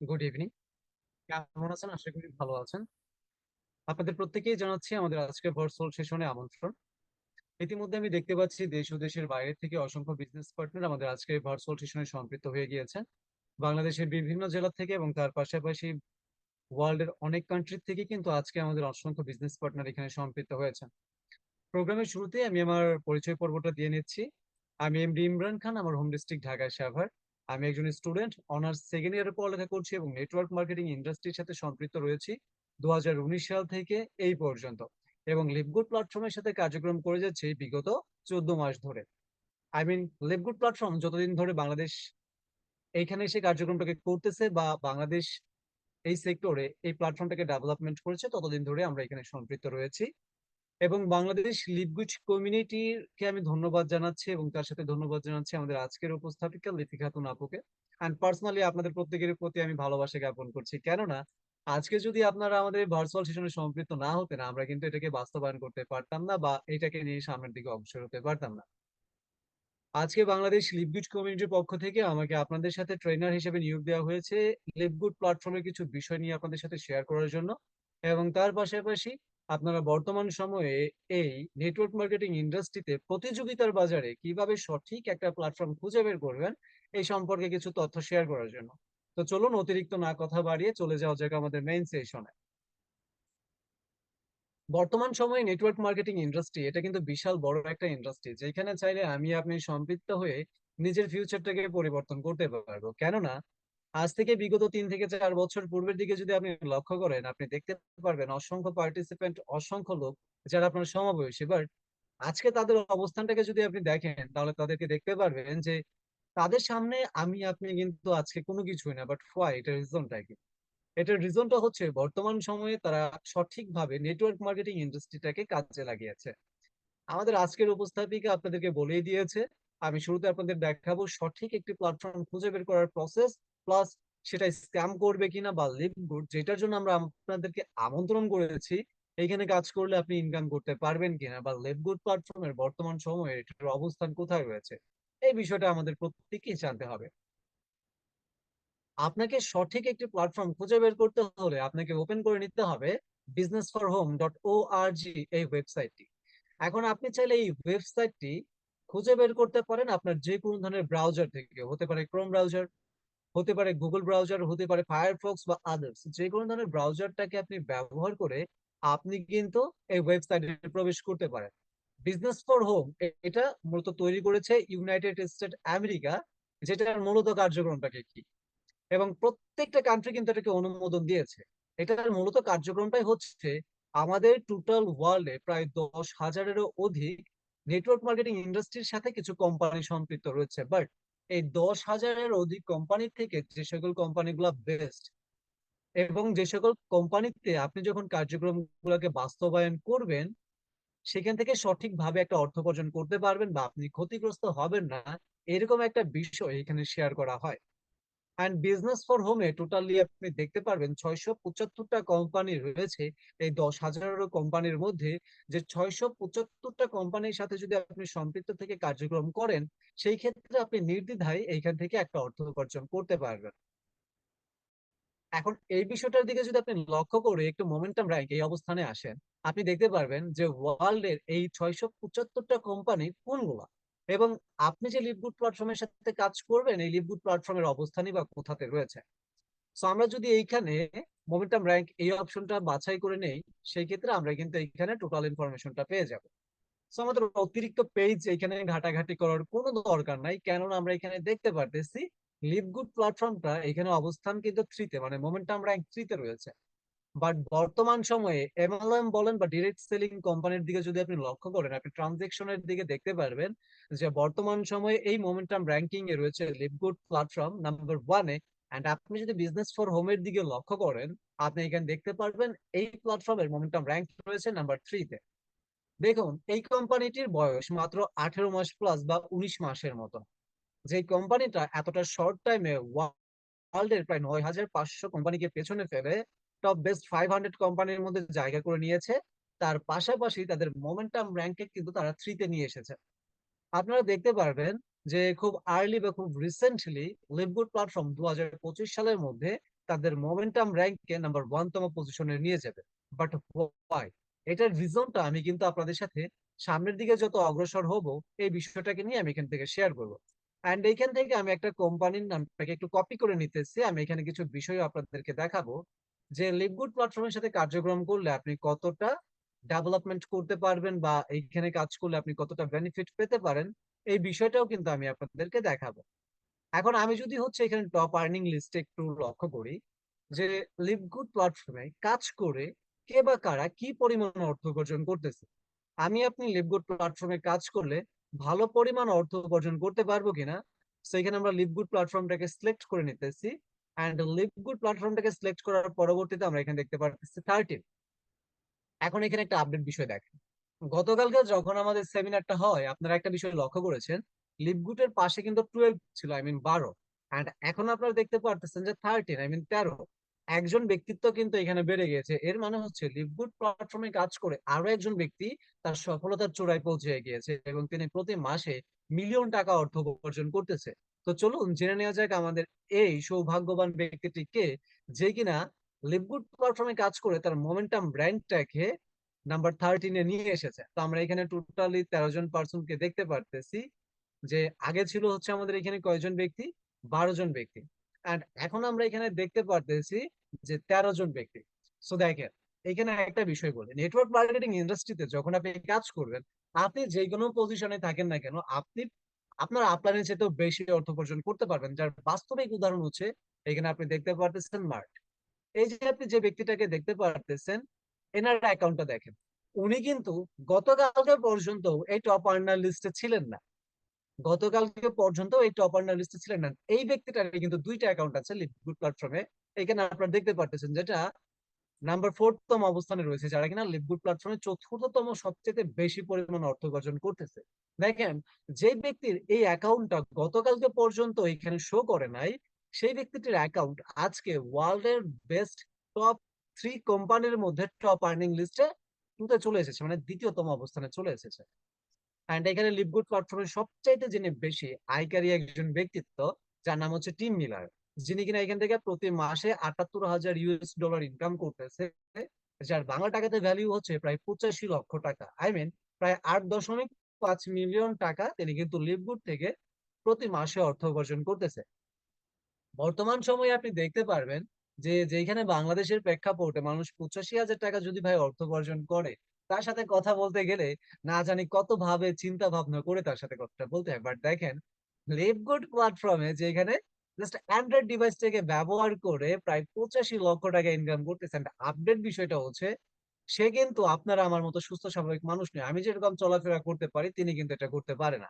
Good evening. কেমন আছেন? আশা করি ভালো আছেন। আপনাদের প্রত্যেকেই জানাচ্ছি আমাদের আজকের ভার্চুয়াল সেশনে আমন্ত্রণ। ইতিমধ্যে আমি দেখতে পাচ্ছি দেশ ও দেশের বাইরে থেকে অসংখ্য বিজনেস পার্টনার আমাদের আজকের ভার্চুয়াল সেশনে সম্পৃক্ত হয়ে গিয়েছেন। বাংলাদেশের বিভিন্ন জেলা থেকে এবং তার পাশাপাশি ওয়ার্ল্ডের অনেক কান্ট্রি থেকে কিন্তু আজকে আমাদের অসংখ্য বিজনেস পার্টনার এখানে সম্পৃক্ত হয়েছেন। প্রোগ্রামের শুরুতে আমি আমার পরিচয় পর্বটা দিয়ে নিচ্ছি। আমি এমডি ইমরান খান, আমার হোম ডিস্ট্রিক্ট ঢাকায় সাভার। আমি একজন স্টুডেন্ট, অনার্স সেকেন্ড ইয়ারে পড়ালেখা করছি এবং নেটওয়ার্ক মার্কেটিং ইন্ডাস্ট্রির সাথে সম্পৃক্ত রয়েছি 2019 সাল থেকে এই পর্যন্ত, এবং লিভগুড প্ল্যাটফর্মের সাথে কার্যক্রম করে যাচ্ছি বিগত 14 মাস ধরে। আই মিন, লিভগুড প্ল্যাটফর্ম যতদিন ধরে বাংলাদেশ এইখানে এসে কার্যক্রমটাকে করতেছে বা বাংলাদেশ এই সেক্টরে এই প্ল্যাটফর্মটাকে ডেভেলপমেন্ট করেছে, ততদিন ধরে আমরা এখানে সম্পৃক্ত রয়েছি। এবং বাংলাদেশ লিপগুইড কমিউনিটিকে আমি ধন্যবাদ জানাচ্ছি, এবং তার সাথে ধন্যবাদ জানাচ্ছি আমাদের আজকের উপস্থাপিকা লিপি খাতুন আপুকে। অ্যান্ড পার্সোনালি আপনাদের প্রত্যেকের প্রতি আমি ভালোবাসা জ্ঞাপন করছি, কেননা আজকে যদি আপনারা আমাদের ভার্চুয়াল সেশনে সম্পৃক্ত না হতেন, আমরা কিন্তু এটাকে বাস্তবায়ন করতে পারতাম না বা এটাকে নিয়ে সামনের দিকে অগ্রসর হতে পারতাম না। আজকে বাংলাদেশ লিপগুড কমিউনিটির পক্ষ থেকে আমাকে আপনাদের সাথে ট্রেনার হিসেবে নিয়োগ দেওয়া হয়েছে লিপগুড প্ল্যাটফর্মের কিছু বিষয় নিয়ে আপনাদের সাথে শেয়ার করার জন্য। এবং তার পাশাপাশি আপনারা বর্তমান সময়ে এই নেটওয়ার্ক মার্কেটিং ইন্ডাস্ট্রিতে প্রতিযোগিতার বাজারে কিভাবে সঠিক একটা প্ল্যাটফর্ম খুঁজে বের করবেন এই সম্পর্কে কিছু তথ্য শেয়ার করার জন্য। তো চলুন অতিরিক্ত না কথা বাড়িয়ে চলে যাওয়া যাক আমাদের মেইন সেশনে। বর্তমান সময়ে নেটওয়ার্ক মার্কেটিং ইন্ডাস্ট্রি এটা কিন্তু বিশাল বড় একটা ইন্ডাস্ট্রি, যেখানে চাইলে আমি আপনি সম্পৃক্ত হয়ে নিজের ফিউচারটাকে পরিবর্তন করতে পারবো। কেননা আজ থেকে বিগত 3 থেকে 4 বছর পূর্বের দিকে যদি আপনি লক্ষ্য করেন, আপনি দেখতে পারবেন অসংখ্য পার্টিসিপেন্ট, অসংখ্য লোক যারা আপনার সমবয়সী, বাট আজকে তাদের অবস্থানটাকে যদি আপনি দেখেন তাহলে তাদেরকে দেখতে পারবেন যে তাদের সামনে আমি আপনি কিন্তু আজকে কোনো কিছুই না। But why? এটার রিজনটা কি? এটার রিজনটা হচ্ছে বর্তমান সময়ে তারা সঠিকভাবে নেটওয়ার্ক মার্কেটিং ইন্ডাস্ট্রিটাকে কাজে লাগিয়েছে। আমাদের আজকের উপস্থাপিকা আপনাদেরকে বলেই দিয়েছে। আমি শুরুতে আপনাদের দেখাবো সঠিক একটি প্ল্যাটফর্ম খুঁজে বের করার প্রসেস, প্লাস সেটা স্ক্যাম করবে কিনা বা লিভ গুড, যেটার জন্য আমরা আপনাদেরকে আমন্ত্রণ করেছি এইখানে কাজ করলে আপনি ইনকাম করতে পারবেন কিনা, বা লিভ গুড প্ল্যাটফর্মের বর্তমান সময়ে এটার অবস্থান কোথায় রয়েছে, এই বিষয়টা আমাদের প্রত্যেককেই জানতে হবে। আপনাকে সঠিক একটি প্ল্যাটফর্ম খুঁজে বের করতে হলে আপনাকে ওপেন করে নিতে হবে businessforhome.org, এই ওয়েবসাইটটি। এখন আপনি চাইলে এই ওয়েবসাইটটি খুঁজে বের করতে পারেন আপনার যে কোনো ধরনের ব্রাউজার থেকে, হতে পারে ক্রোম ব্রাউজার, হতে পারে গুগল ব্রাউজার, হতে পারে ফায়ারফক্স বা আদার্স, যে কোনো ধরনের ব্রাউজারটাকে আপনি ব্যবহার করে আপনি কিন্তু এই ওয়েবসাইটে প্রবেশ করতে পারেন। বিজনেস ফর হোম এটা মূলত তৈরি করেছে ইউনাইটেড স্টেট আমেরিকা, যেটার মূলত কার্যক্রমটাকে কি, এবং প্রত্যেকটা কান্ট্রি কিন্তু এটাকে অনুমোদন দিয়েছে। এটার মূলত কার্যক্রমটাই হচ্ছে আমাদের টোটাল ওয়ার্ল্ডে প্রায় 10,000-এরও অধিক নেটওয়ার্ক মার্কেটিং ইন্ডাস্ট্রির সাথে কিছু কোম্পানি সম্পৃক্ত রয়েছে। বাট এই 10,000-এর অধিক কোম্পানি থেকে যে সকল কোম্পানিগুলো বেস্ট, এবং যে সকল কোম্পানিতে আপনি যখন কার্যক্রম গুলোকে বাস্তবায়ন করবেন সেখান থেকে সঠিকভাবে একটা অর্থ উপার্জন করতে পারবেন বা আপনি ক্ষতিগ্রস্ত হবেন না, এরকম একটা বিষয় এখানে শেয়ার করা হয়। অ্যান্ড বিজনেস ফর হোমে টোটালি আপনি দেখতে পারবেন 675টা কোম্পানি রয়েছে। এই 10,000-এরও কোম্পানির মধ্যে যে 675টা কোম্পানির সাথে যদি আপনি সম্পৃক্ত থেকে কার্যক্রম করেন, সেই ক্ষেত্রে আপনি নির্দ্বিধায় এইখান থেকে একটা অর্থ উপার্জন করতে পারবেন। এখন এই বিষয়টার দিকে যদি আপনি লক্ষ্য করে একটু মোমেন্টাম র্যাঙ্ক এই অবস্থানে আসেন, আপনি দেখতে পারবেন যে ওয়ার্ল্ডের এই 675টা কোম্পানি কোনগুলা, এবং আপনি যে লিভগুড প্ল্যাটফর্মের সাথে কাজ করবেন এই লিভগুড প্ল্যাটফর্মের অবস্থানই বা কোথাতে রয়েছে। সো আমরা যদি এইখানে মোমেন্টাম র্যাঙ্ক এই অপশনটা বাছাই করে নেই, সেই ক্ষেত্রে আমরা কিন্তু এইখানে টোটাল ইনফরমেশনটা পেয়ে যাব। সো আমাদের অতিরিক্ত পেজ এখানে ঘাটাঘাটি করার কোনো দরকার নাই, কেননা আমরা এখানে দেখতে পারতেছি লিভগুড প্ল্যাটফর্মটা এখানে অবস্থান কিন্তু থ্রিতে, মানে মোমেন্টাম র্যাঙ্ক থ্রিতে রয়েছে। বাট বর্তমান সময়ে এমএলএম বলেন বা ডিরেক্ট সেলিং কোম্পানির দিকে যদি আপনি লক্ষ্য করেন, আপনি ট্রানজেকশনের দিকে দেখতে পারবেন যে বর্তমান সময়ে এই মোমেন্টাম র্যাঙ্কিং এ রয়েছে লিভগুড প্ল্যাটফর্ম নাম্বার 1-এ। অ্যান্ড আপনি যদি বিজনেস ফর হোমের দিকে লক্ষ্য করেন, আপনি এখানে দেখতে পারবেন এই প্ল্যাটফর্মের মোমেন্টাম র্যাঙ্ক রয়েছে নাম্বার 3-তে। দেখুন, এই কোম্পানিটির বয়স মাত্র 18 মাস প্লাস বা 19 মাসের মতো। যে কোম্পানিটা এতটা শর্ট টাইমে ওয়ার্ল্ডের প্রায় 9,500 কোম্পানিকে পেছনে ফেলে টপ বেস্ট 500 কোম্পানির মধ্যে জায়গা করে নিয়েছে, তার পাশাপাশি তাদের মোমেন্টাম র্যাঙ্কে কিন্তু তারা থ্রিতে নিয়ে এসেছে। আপনারা দেখতে পারবেন যে খুব আর্লি বা খুব রিসেন্টলি লিভগুড প্ল্যাটফর্ম 2025 সালের মধ্যে তাদের মোমেন্টাম র্যাঙ্কে নাম্বার 1 তম পজিশনে নিয়ে যাবে। But why? এটার রিজনটা আমি কিন্তু আপনাদের সাথে সামনের দিকে যত অগ্রসর হব এই বিষয়টাকে নিয়ে আমি এখান থেকে শেয়ার করবো। অ্যান্ড এইখান থেকে আমি একটা কোম্পানির নামটাকে একটু কপি করে নিতেছি, আমি এখানে কিছু বিষয় আপনাদেরকে দেখাবো যে লিভগুড প্ল্যাটফর্মের সাথে কার্যক্রম করলে আপনি কতটা ডেভেলপমেন্ট করতে পারবেন বা এইখানে কাজ করলে আপনি কতটা বেনিফিট পেতে পারেন, এই বিষয়টাও কিন্তু আমি আপনাদেরকে দেখাবো। এখন আমি যদি হচ্ছে এখানে টপ আর্নিং লিস্টে একটু লক্ষ্য করি যে লিভগুড প্ল্যাটফর্মে কাজ করে কে বা কারা কি পরিমাণ অর্থ উপার্জন করতেছে, আমি আপনি লিভগুড প্ল্যাটফর্মে কাজ করলে ভালো পরিমাণ অর্থ উপার্জন করতে পারবো কিনা, সেখানে আমরা লিভগুড প্ল্যাটফর্মটাকে সিলেক্ট করে নিতেছি। অ্যান্ড লিভগুড প্ল্যাটফর্মটাকে সিলেক্ট করার পরবর্তীতে আমরা এখানে দেখতে পাচ্ছি 13। এখন এখানে একটা আপডেট বিষয় দেখেন, গতকালকে যখন আমাদের সেমিনারটা হয় আপনারা একটা বিষয় লক্ষ্য করেছেন, লিভগুটের পাশে কিন্তু 12 ছিল, আই মিন 12, এন্ড এখন আপনারা দেখতে পারতেছেন যে 13, আই মিন 13। একজন ব্যক্তিত্ব কিন্তু এখানে বেড়ে গেছে, এর মানে হচ্ছে লিভগুড প্ল্যাটফর্মে কাজ করে আরো একজন ব্যক্তি তার সফলতার চূড়ায় পৌঁছে গিয়েছে এবং তিনি প্রতি মাসে মিলিয়ন টাকা অর্থ উপার্জন করতেছে। তো চলুন জেনে নেওয়া যাক আমাদের এই সৌভাগ্যবান ব্যক্তিটি কে, যে কিনা লিভগুড প্ল্যাটফর্মে কাজ করে তার মোমেন্টাম ব্র্যান্ডটাকে নাম্বার 13-এ নিয়ে এসেছে। তো আমরা এখানে টোটালি 13 জন পার্সনকে দেখতে পারতেছি, যে আগে ছিল হচ্ছে আমাদের এখানে কয়জন ব্যক্তি, 12 জন ব্যক্তি, এন্ড এখন আমরা এখানে দেখতে পারতেছি যে 13 জন ব্যক্তি। সো দেখেন, এখানে একটা বিষয় বলি, নেটওয়ার্ক মার্কেটিং ইন্ডাস্ট্রিতে যখন আপনি কাজ করবেন, আপনি যে কোনো পজিশনে থাকেন না কেন, আপনি আপনার আপলাইনের চেয়েও বেশি অর্থ উপার্জন করতে পারবেন, যার বাস্তবিক উদাহরণ হচ্ছে এখানে আপনি দেখতে পারতেছেন মার্ক। এই যে আপনি যে ব্যক্তিটাকে দেখতে পারতেছেন, এনার অ্যাকাউন্টটা দেখেন, উনি কিন্তু গতকালকে পর্যন্ত এই টপ আর্নার লিস্টে ছিলেন না। গতকালকে পর্যন্ত এই টপ আর্নার লিস্টে ছিলেন না। এই ব্যক্তিটার কিন্তু দুইটা অ্যাকাউন্ট আছে লিভগুড প্ল্যাটফর্মে। এখানে আপনারা দেখতে পারতেছেন যেটা নাম্বার 4তম অবস্থানে রয়েছে, যারা কিনা লিভগুড প্ল্যাটফর্মে চতুর্থতম সবচেয়ে বেশি পরিমাণ অর্থ উপার্জন করতেছে। দেখেন, যে ব্যক্তির এই অ্যাকাউন্টটা গতকালকে পর্যন্ত এখানে শো করে নাই, সেই ব্যক্তিটির অ্যাকাউন্ট আজকে ওয়ার্ল্ডের বেস্ট টপ 3 কোম্পানির মধ্যে টপ আর্নিং লিস্টে টুতে চলে এসেছে, মানে দ্বিতীয়তম অবস্থানে চলে এসেছে। অ্যান্ড এখানে লিভগুড প্ল্যাটফর্মের সবচাইতে যিনি বেশি আয়কারী একজন ব্যক্তিত্ব, যার নাম হচ্ছে টিম মিলার, যিনি কিনা এখান থেকে প্রতি মাসে 78,000 US ডলার ইনকাম করতেছে, যার বাংলা টাকাতে ভ্যালু হচ্ছে প্রায় 85 লক্ষ টাকা, আই মিন প্রায় 8.5 মিলিয়ন টাকা তিনি কিন্তু লিভগুড থেকে প্রতি মাসে অর্থ উপার্জন করতেছে। বর্তমান সময়ে আপনি দেখতে পারবেন যে যেখানে বাংলাদেশের প্রেক্ষাপটে মানুষ 85,000 টাকা যদি ভাই অর্থ উপার্জন করে, তার সাথে কথা বলতে গেলে না জানি কত ভাবে চিন্তা ভাবনা করে তার সাথে কথাটা বলতে হয়। বাট দেখেন, লিভগুড প্ল্যাটফর্মে যেখানে জাস্ট অ্যান্ড্রয়েড ডিভাইস থেকে ব্যবহার করে প্রায় 85 লক্ষ টাকা ইনকাম করতেছেন, আপডেট বিষয়টা হচ্ছে সে কিন্তু আপনার আমার মতো সুস্থ স্বাভাবিক মানুষ নয়। আমি যেরকম চলাফেরা করতে পারি তিনি কিন্তু এটা করতে পারে না।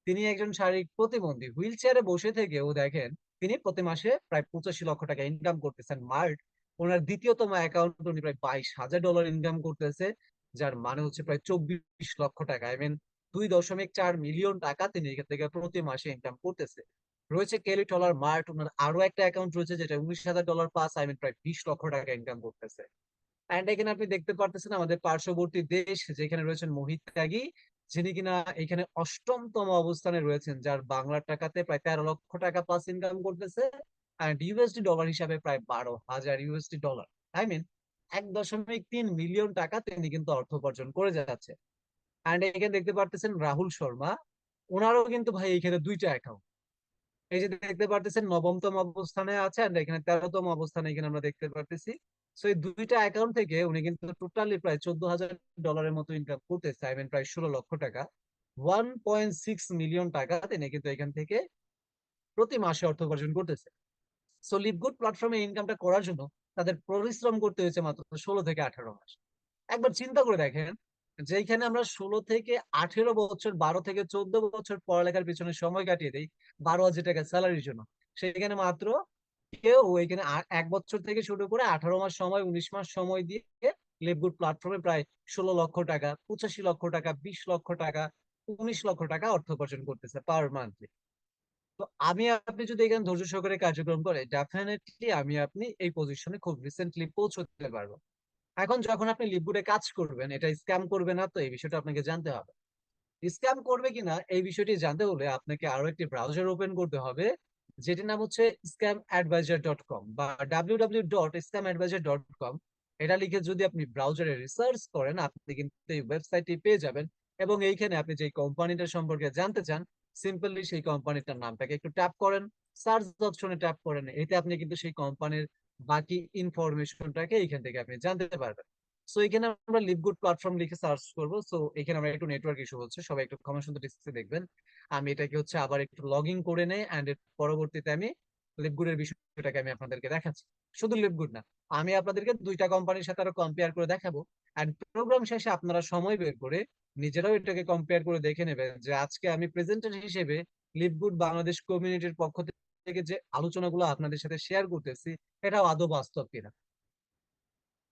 তিনি একজন শারীরিক প্রতিবন্ধী, হুইল চেয়ারে বসে থেকেও দেখেন তিনি প্রতি মাসে প্রায় 85 লক্ষ টাকা ইনকাম করতেছেন। মার্ট ওনার দ্বিতীয়তম অ্যাকাউন্ট, উনি প্রায় 22,000 ডলার ইনকাম করতেছে, যার মানে হচ্ছে প্রায় 24 লক্ষ টাকা, আই মিন 2.4 মিলিয়ন টাকা তিনি এখান থেকে প্রতি মাসে ইনকাম করতেছে। রয়েছে কেলি টলার মার্ট, ওনার আরো একটা অ্যাকাউন্ট রয়েছে যেটা 19,000 ডলার পাস, আই মিন প্রায় 20 লক্ষ টাকা ইনকাম করতেছে। এন্ড এখানে আপনি দেখতে পারতেছেন আমাদের পার্শ্ববর্তী দেশ যেখানে রয়েছেন মোহিত ত্যাগী, যিনি কিনা এখানে অষ্টমতম অবস্থানে রয়েছেন, যার বাংলা টাকাতে প্রায় 13 লক্ষ টাকা প্লাস ইনকাম করতেছে, অ্যান্ড ইউএসডি ডলার হিসাবে প্রায় 12,000 US dollar, I mean 1.3 million টাকা তিনি কিন্তু অর্থ উপার্জন করে যাচ্ছে। অ্যান্ড এখানে দেখতে পারতেছেন রাহুল শর্মা, ওনারও কিন্তু ভাই এখানে দুইটা অ্যাকাউন্ট, এই যে দেখতে পারতেছেন নবমতম অবস্থানে আছে, আর এখানে 13তম অবস্থানে এখানে আমরা দেখতে পারতেছি। সো এই দুইটা অ্যাকাউন্ট থেকে উনি কিন্তু টোটালি প্রায় 14,000 ডলারের মতো ইনকাম করতেছে, আই মিন প্রায় 16 লক্ষ টাকা, 1.6 মিলিয়ন টাকা তিনি কিন্তু এখান থেকে প্রতি মাসে অর্থ উপার্জন করতেছে। সো লিভগুড প্ল্যাটফর্মে ইনকামটা করার জন্য তাদের পরিশ্রম করতে হয়েছে মাত্র 16 থেকে 18 মাস। একবার চিন্তা করে দেখেন, যেখানে আমরা 16 থেকে 18 বছর, 12 থেকে 14 বছর পড়ালেখার পিছনে সময় কাটিয়ে দিই 12,000 টাকা স্যালারির জন্য, সেখানে মাত্র কেউ এখানে 1 বছর থেকে শুরু করে 18 মাস সময়, 19 মাস সময় দিয়ে লিভগুড প্ল্যাটফর্মে প্রায় 16 লক্ষ টাকা, 85 লক্ষ টাকা, 20 লক্ষ টাকা, 19 লক্ষ টাকা অর্থ উপার্জন করতেছে পার মান্থলি। তো আমি আপনি যদি এখানে ধৈর্য সহকারে কার্যক্রম করে, ডেফিনেটলি আমি আপনি এই পজিশনে খুব রিসেন্টলি পৌঁছতে পারবো। এখন যখন আপনি লিভগুডে কাজ করবেন, এটা স্ক্যাম করবে না তো, এই বিষয়টা আপনাকে জানতে হবে। স্ক্যাম করবে কিনা এই বিষয়টি জানতে হলে আপনাকে আরো একটি ব্রাউজার ওপেন করতে হবে, যেটির নাম হচ্ছে scamadvisor.com বা www.scamadvisor.com। এটা লিখে যদি আপনি ব্রাউজারে রিসার্চ করেন, আপনি কিন্তু এই ওয়েবসাইটটি পেয়ে যাবেন। এবং এইখানে আপনি যে কোম্পানিটা সম্পর্কে জানতে চান, সিম্পলি সেই কোম্পানিটার নামটাকে একটু ট্যাপ করেন, সার্চ অপশনে ট্যাপ করেন, এতে আপনি কিন্তু সেই কোম্পানির বাকি ইনফরমেশনটাকে এইখান থেকে আপনি জানতে পারবেন। সো এখানে আমরা লিভগুড প্ল্যাটফর্ম লিখে সার্চ করব। সো এখানে আমরা একটু নেটওয়ার্ক ইস্যু হচ্ছে, সবাই একটু ক্ষমা সুন্দর দৃষ্টিতে দেখবেন। আমি এটাকে হচ্ছে আবার একটু লগ ইন করে নেই, এন্ড এর পরবর্তীতে আমি লিভগুডের বিষয়টাকে আমি আপনাদেরকে দেখাচ্ছি। শুধু লিভগুড না, আমি আপনাদেরকে দুইটা কোম্পানির সাথে আরো কম্পেয়ার করে দেখাবো। এন্ড প্রোগ্রাম শেষে আপনারা সময় বের করে নিজেরাও এটাকে কম্পেয়ার করে দেখে নেবেন যে আজকে আমি প্রেজেন্টার হিসেবে লিভগুড বাংলাদেশ কমিউনিটির পক্ষ থেকে যে আলোচনাগুলো আপনাদের সাথে শেয়ার করতেছি, এটাও আদৌ বাস্তব কিনা।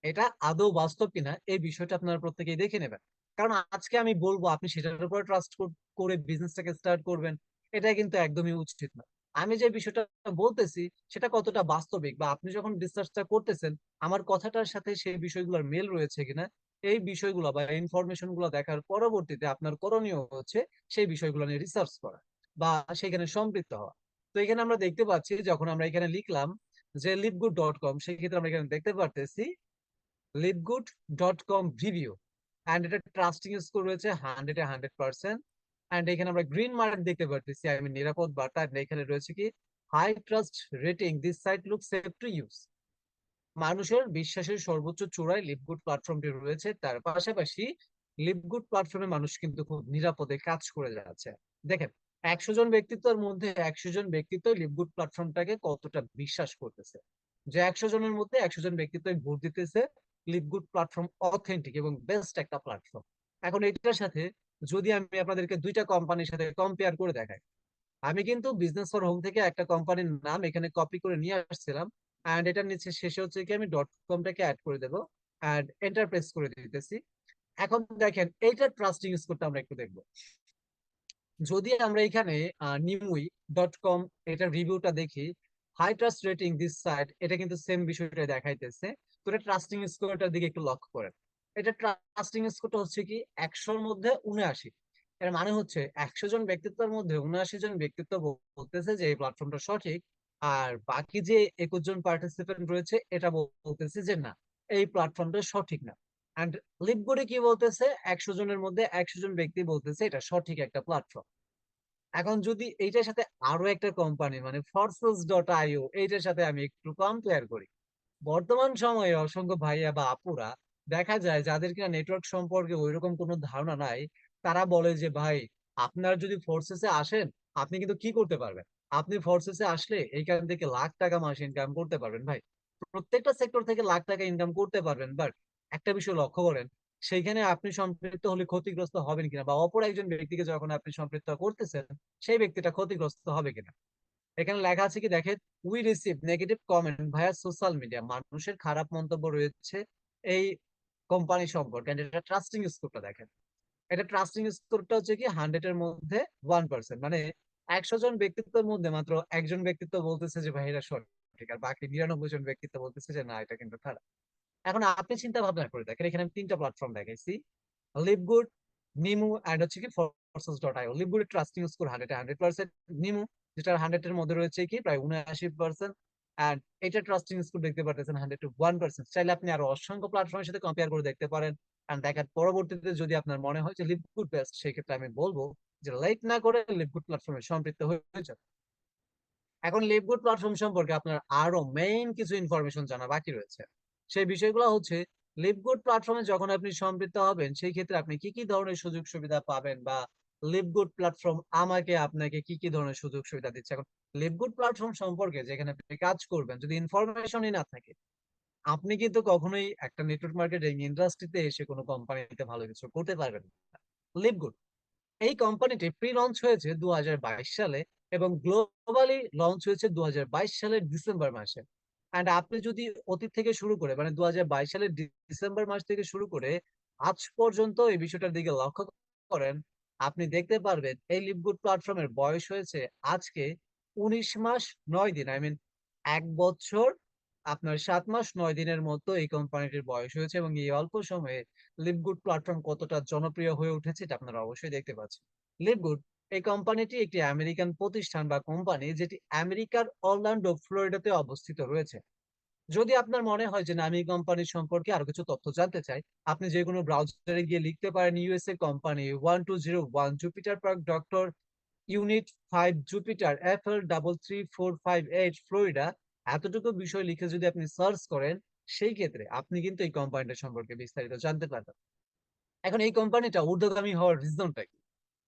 এটা আদৌ বাস্তব কিনা এই বিষয়টা আপনারা প্রত্যেকেই দেখে নেবেন। কারণ আজকে আমি বলবো আপনি সেটার উপর ট্রাস্ট করে বিজনেসটাকে স্টার্ট করবেন, এটা কিন্তু একদমই উচিত না। আমি যে বিষয়টা বলতেছি সেটা কতটা বাস্তবিক, বা আপনি যখন রিসার্চটা করতেছেন আমার কথাটার সাথে সেই বিষয়গুলোর মেল রয়েছে কিনা, এই বিষয়গুলো বা ইনফরমেশন গুলো দেখার পরবর্তীতে আপনার করণীয় হচ্ছে সেই বিষয়গুলো নিয়ে রিসার্চ করা বা সেখানে সম্পৃক্ত হওয়া। তো এখানে আমরা দেখতে পাচ্ছি, যখন আমরা এখানে লিখলাম যে লিভগুড.com, সেই ক্ষেত্রে আমরা এখানে দেখতে পারতেছি লিভগুড.com রিভিউ, এন্ড এটা ট্রাস্টিং স্কোর রয়েছে 100-100%। এন্ড এখানে আমরা গ্রিন মার্ক দেখতে পারতেছি, আমি নিরাপদ বার্তা। and এখানে রয়েছে কি high trust rating, this site look safe to use. মানুষের বিশ্বাসের সর্বোচ্চ চূড়ায় লিভগুড প্ল্যাটফর্মটি রয়েছে। তার পাশাপাশি লিভগুড প্ল্যাটফর্মে মানুষ কিন্তু খুব নিরাপদে কাজ করে যাচ্ছে। দেখেন, 100 জন ব্যক্তিত্বের মধ্যে 100 জন ব্যক্তিত্ব লিভগুড প্ল্যাটফর্মটাকে কতটা বিশ্বাস করতেছে, যে 100 জনের মধ্যে 100 জন ব্যক্তিত্ব ভোট দিতেছে লিভগুড প্ল্যাটফর্ম অথেন্টিক এবং বেস্ট একটা প্ল্যাটফর্ম। এখন এটার সাথে যদি আমি আপনাদেরকে দুইটা কোম্পানির সাথে কম্পেয়ার করে দেখাই, আমি কিন্তু বিজনেস ফর হোম থেকে একটা কোম্পানির নাম এখানে কপি করে নিয়ে আসছিলাম। এন্ড এটার নিচে শেষে হচ্ছে কি আমি .com-টাকে অ্যাড করে দেবো, এন্ড এন্টার প্রেস করে দিতেছি। এখন দেখেন এইটার ট্রাস্টিং স্কোরটা আমরা একটু দেখবো। যদি আমরা এখানে নিমুই.com এটার রিভিউটা দেখি, high trust rating this site, এটা কিন্তু সেম বিষয়টা দেখাইতেছে। তো এটা ট্রাস্টিং স্কোরটার দিকে একটু লক্ষ্য করেন। এটা ট্রাস্টিং স্কোরটা হচ্ছে কি 100-র মধ্যে 79। এর মানে হচ্ছে 100 জন ব্যক্তিত্বের মধ্যে 79 জন ব্যক্তিত্ব বলতেছে যে এই প্ল্যাটফর্মটা সঠিক, আর বাকি যে 21 জন পার্টিসিপেন্ট রয়েছে এটা বলতেছে যে না, এই প্ল্যাটফর্মটা সঠিক না। এন্ড লিভগুডে কি বলতেছে, 100 জনের মধ্যে 100 জন ব্যক্তি বলতেছে এটা সঠিক একটা প্ল্যাটফর্ম। এখন যদি এইটার সাথে আরো একটা কোম্পানি মানে ফরসেস.io, এইটার সাথে আমি একটু কম্পেয়ার করি, বর্তমান সময়ে অসংখ্য ভাইয়া বা আপুরা দেখা যায় যাদের কিনা নেটওয়ার্ক সম্পর্কে ওইরকম কোনো ধারণা নাই, তারা বলে যে ভাই, আপনার যদি ফোর্সেসে আসেন আপনি কিন্তু কি করতে পারবেন, আপনি ফোর্সেসে আসলে এইখান থেকে লাখ টাকা মাস ইনকাম করতে পারবেন। ভাই, প্রত্যেকটা সেক্টর থেকে লাখ টাকা ইনকাম করতে পারবেন, বাট একটা বিষয় লক্ষ্য করেন, সেইখানে আপনি সম্পৃক্ত হলে ক্ষতিগ্রস্ত হবেন কিনা, বা অপর একজন ব্যক্তিকে যখন আপনি সম্পৃক্ত করতেছেন সেই ব্যক্তিটা ক্ষতিগ্রস্ত হবে কিনা। এখানে লেখা আছে কি দেখেন, we receive negative comment via social media, মানুষের খারাপ মন্তব্য রয়েছে এই কোম্পানি সম্পর্কে। And এটা ট্রাস্টিং স্কোরটা দেখেন, এটা ট্রাস্টিং স্কোরটা হচ্ছে কি 100-এর মধ্যে 1%, মানে 100 জন ব্যক্তিত্বের মধ্যে মাত্র একজন ব্যক্তিত্ব বলতেছে যে ভাই এটা সঠিক, আর বাকি 99 জন ব্যক্তিত্ব বলতেছে যে না, এটা কিন্তু খারাপ। এখন আপনি চিন্তা ভাবনা করে দেখেন, এখানে আমি তিনটা প্ল্যাটফর্ম দেখাইছি, লিভগুড, নিমু, এন্ড হচ্ছে কি ফোর্সেস.io। লিভগুড ট্রাস্টিং স্কোর 100-100%, নিমু যেটা 100-এর মধ্যে রয়েছে কি প্রায় 79%, এন্ড এটা ট্রাস্টিং স্কোর দেখতে পাচ্ছেন 100-1%। চাইলে আপনি আরো অসংখ্য প্ল্যাটফর্মের সাথে কম্পেয়ার করে দেখতে পারেন। এন্ড দেখার পরবর্তীতে যদি আপনার মনে হয় যে লিভগুড বেস্ট, সেই ক্ষেত্রে আমি বলবো যে লেট না করে লিভগুড প্ল্যাটফর্মে সম্পৃক্ত হয়ে যান। এখন লিভগুড প্ল্যাটফর্ম সম্পর্কে আপনার আরো মেইন কিছু ইনফরমেশন জানা বাকি রয়েছে। সেই বিষয়গুলো হচ্ছে, লিভগুড প্ল্যাটফর্মে যখন আপনি সম্পৃক্ত হবেন সেই ক্ষেত্রে আপনি কি কি ধরনের সুযোগ সুবিধা পাবেন, বা লিভগুড প্ল্যাটফর্ম আমাকে আপনাকে কি কি ধরনের সুযোগ সুবিধা দিচ্ছে। এখন লিভগুড প্ল্যাটফর্ম সম্পর্কে যেখানে আপনি কাজ করবেন যদি ইনফরমেশনই না থাকে, আপনি কিন্তু কখনোই একটা নেটওয়ার্ক মার্কেটিং ইন্ডাস্ট্রিতে এসে কোনো কোম্পানিতে ভালো কিছু করতে পারবেন না। লিভগুড এই কোম্পানিটি প্রি লঞ্চ হয়েছে 2022 সালে এবং গ্লোবালি লঞ্চ হয়েছে 2022 সালের ডিসেম্বর মাসে। এন্ড আপনি যদি অতীত থেকে শুরু করে মানে 2022 সালের ডিসেম্বর মাস থেকে শুরু করে আজ পর্যন্ত এই বিষয়টার দিকে লক্ষ্য করেন, আপনি দেখতে পারবেন এই লিভগুড প্ল্যাটফর্মের বয়স হয়েছে আজকে 19 মাস 9 দিন, আই মিন 1 বছর আপনার 7 মাস 9 দিনের মতো এই কোম্পানিটির বয়স হয়েছে। এবং এই অল্প সময়ে লিভগুড প্ল্যাটফর্ম কতটা জনপ্রিয় হয়ে উঠেছে এটা আপনারা অবশ্যই দেখতে পাচ্ছেন। লিভগুড এই কোম্পানিটি একটি আমেরিকান প্রতিষ্ঠান বা কোম্পানি, যেটি আমেরিকার অরল্যান্ডো, ফ্লোরিডাতে অবস্থিত রয়েছে। যদি আপনার মনে হয় যে না, আমি এই কোম্পানির সম্পর্কে আরো কিছু তথ্য জানতে চাই, আপনি যে কোনো ব্রাউজারে গিয়ে লিখতে পারেন USA company 1201 Jupiter park, doctor unit 5 Jupiter, FL 33458 Florida. এতটুকু বিষয় লিখে যদি আপনি সার্চ করেন, সেই ক্ষেত্রে আপনি কিন্তু এই কোম্পানিটা সম্পর্কে বিস্তারিত জানতে পারবেন। এখন এই কোম্পানিটা ঊর্ধ্বগামী হওয়ার রিজনটা কি?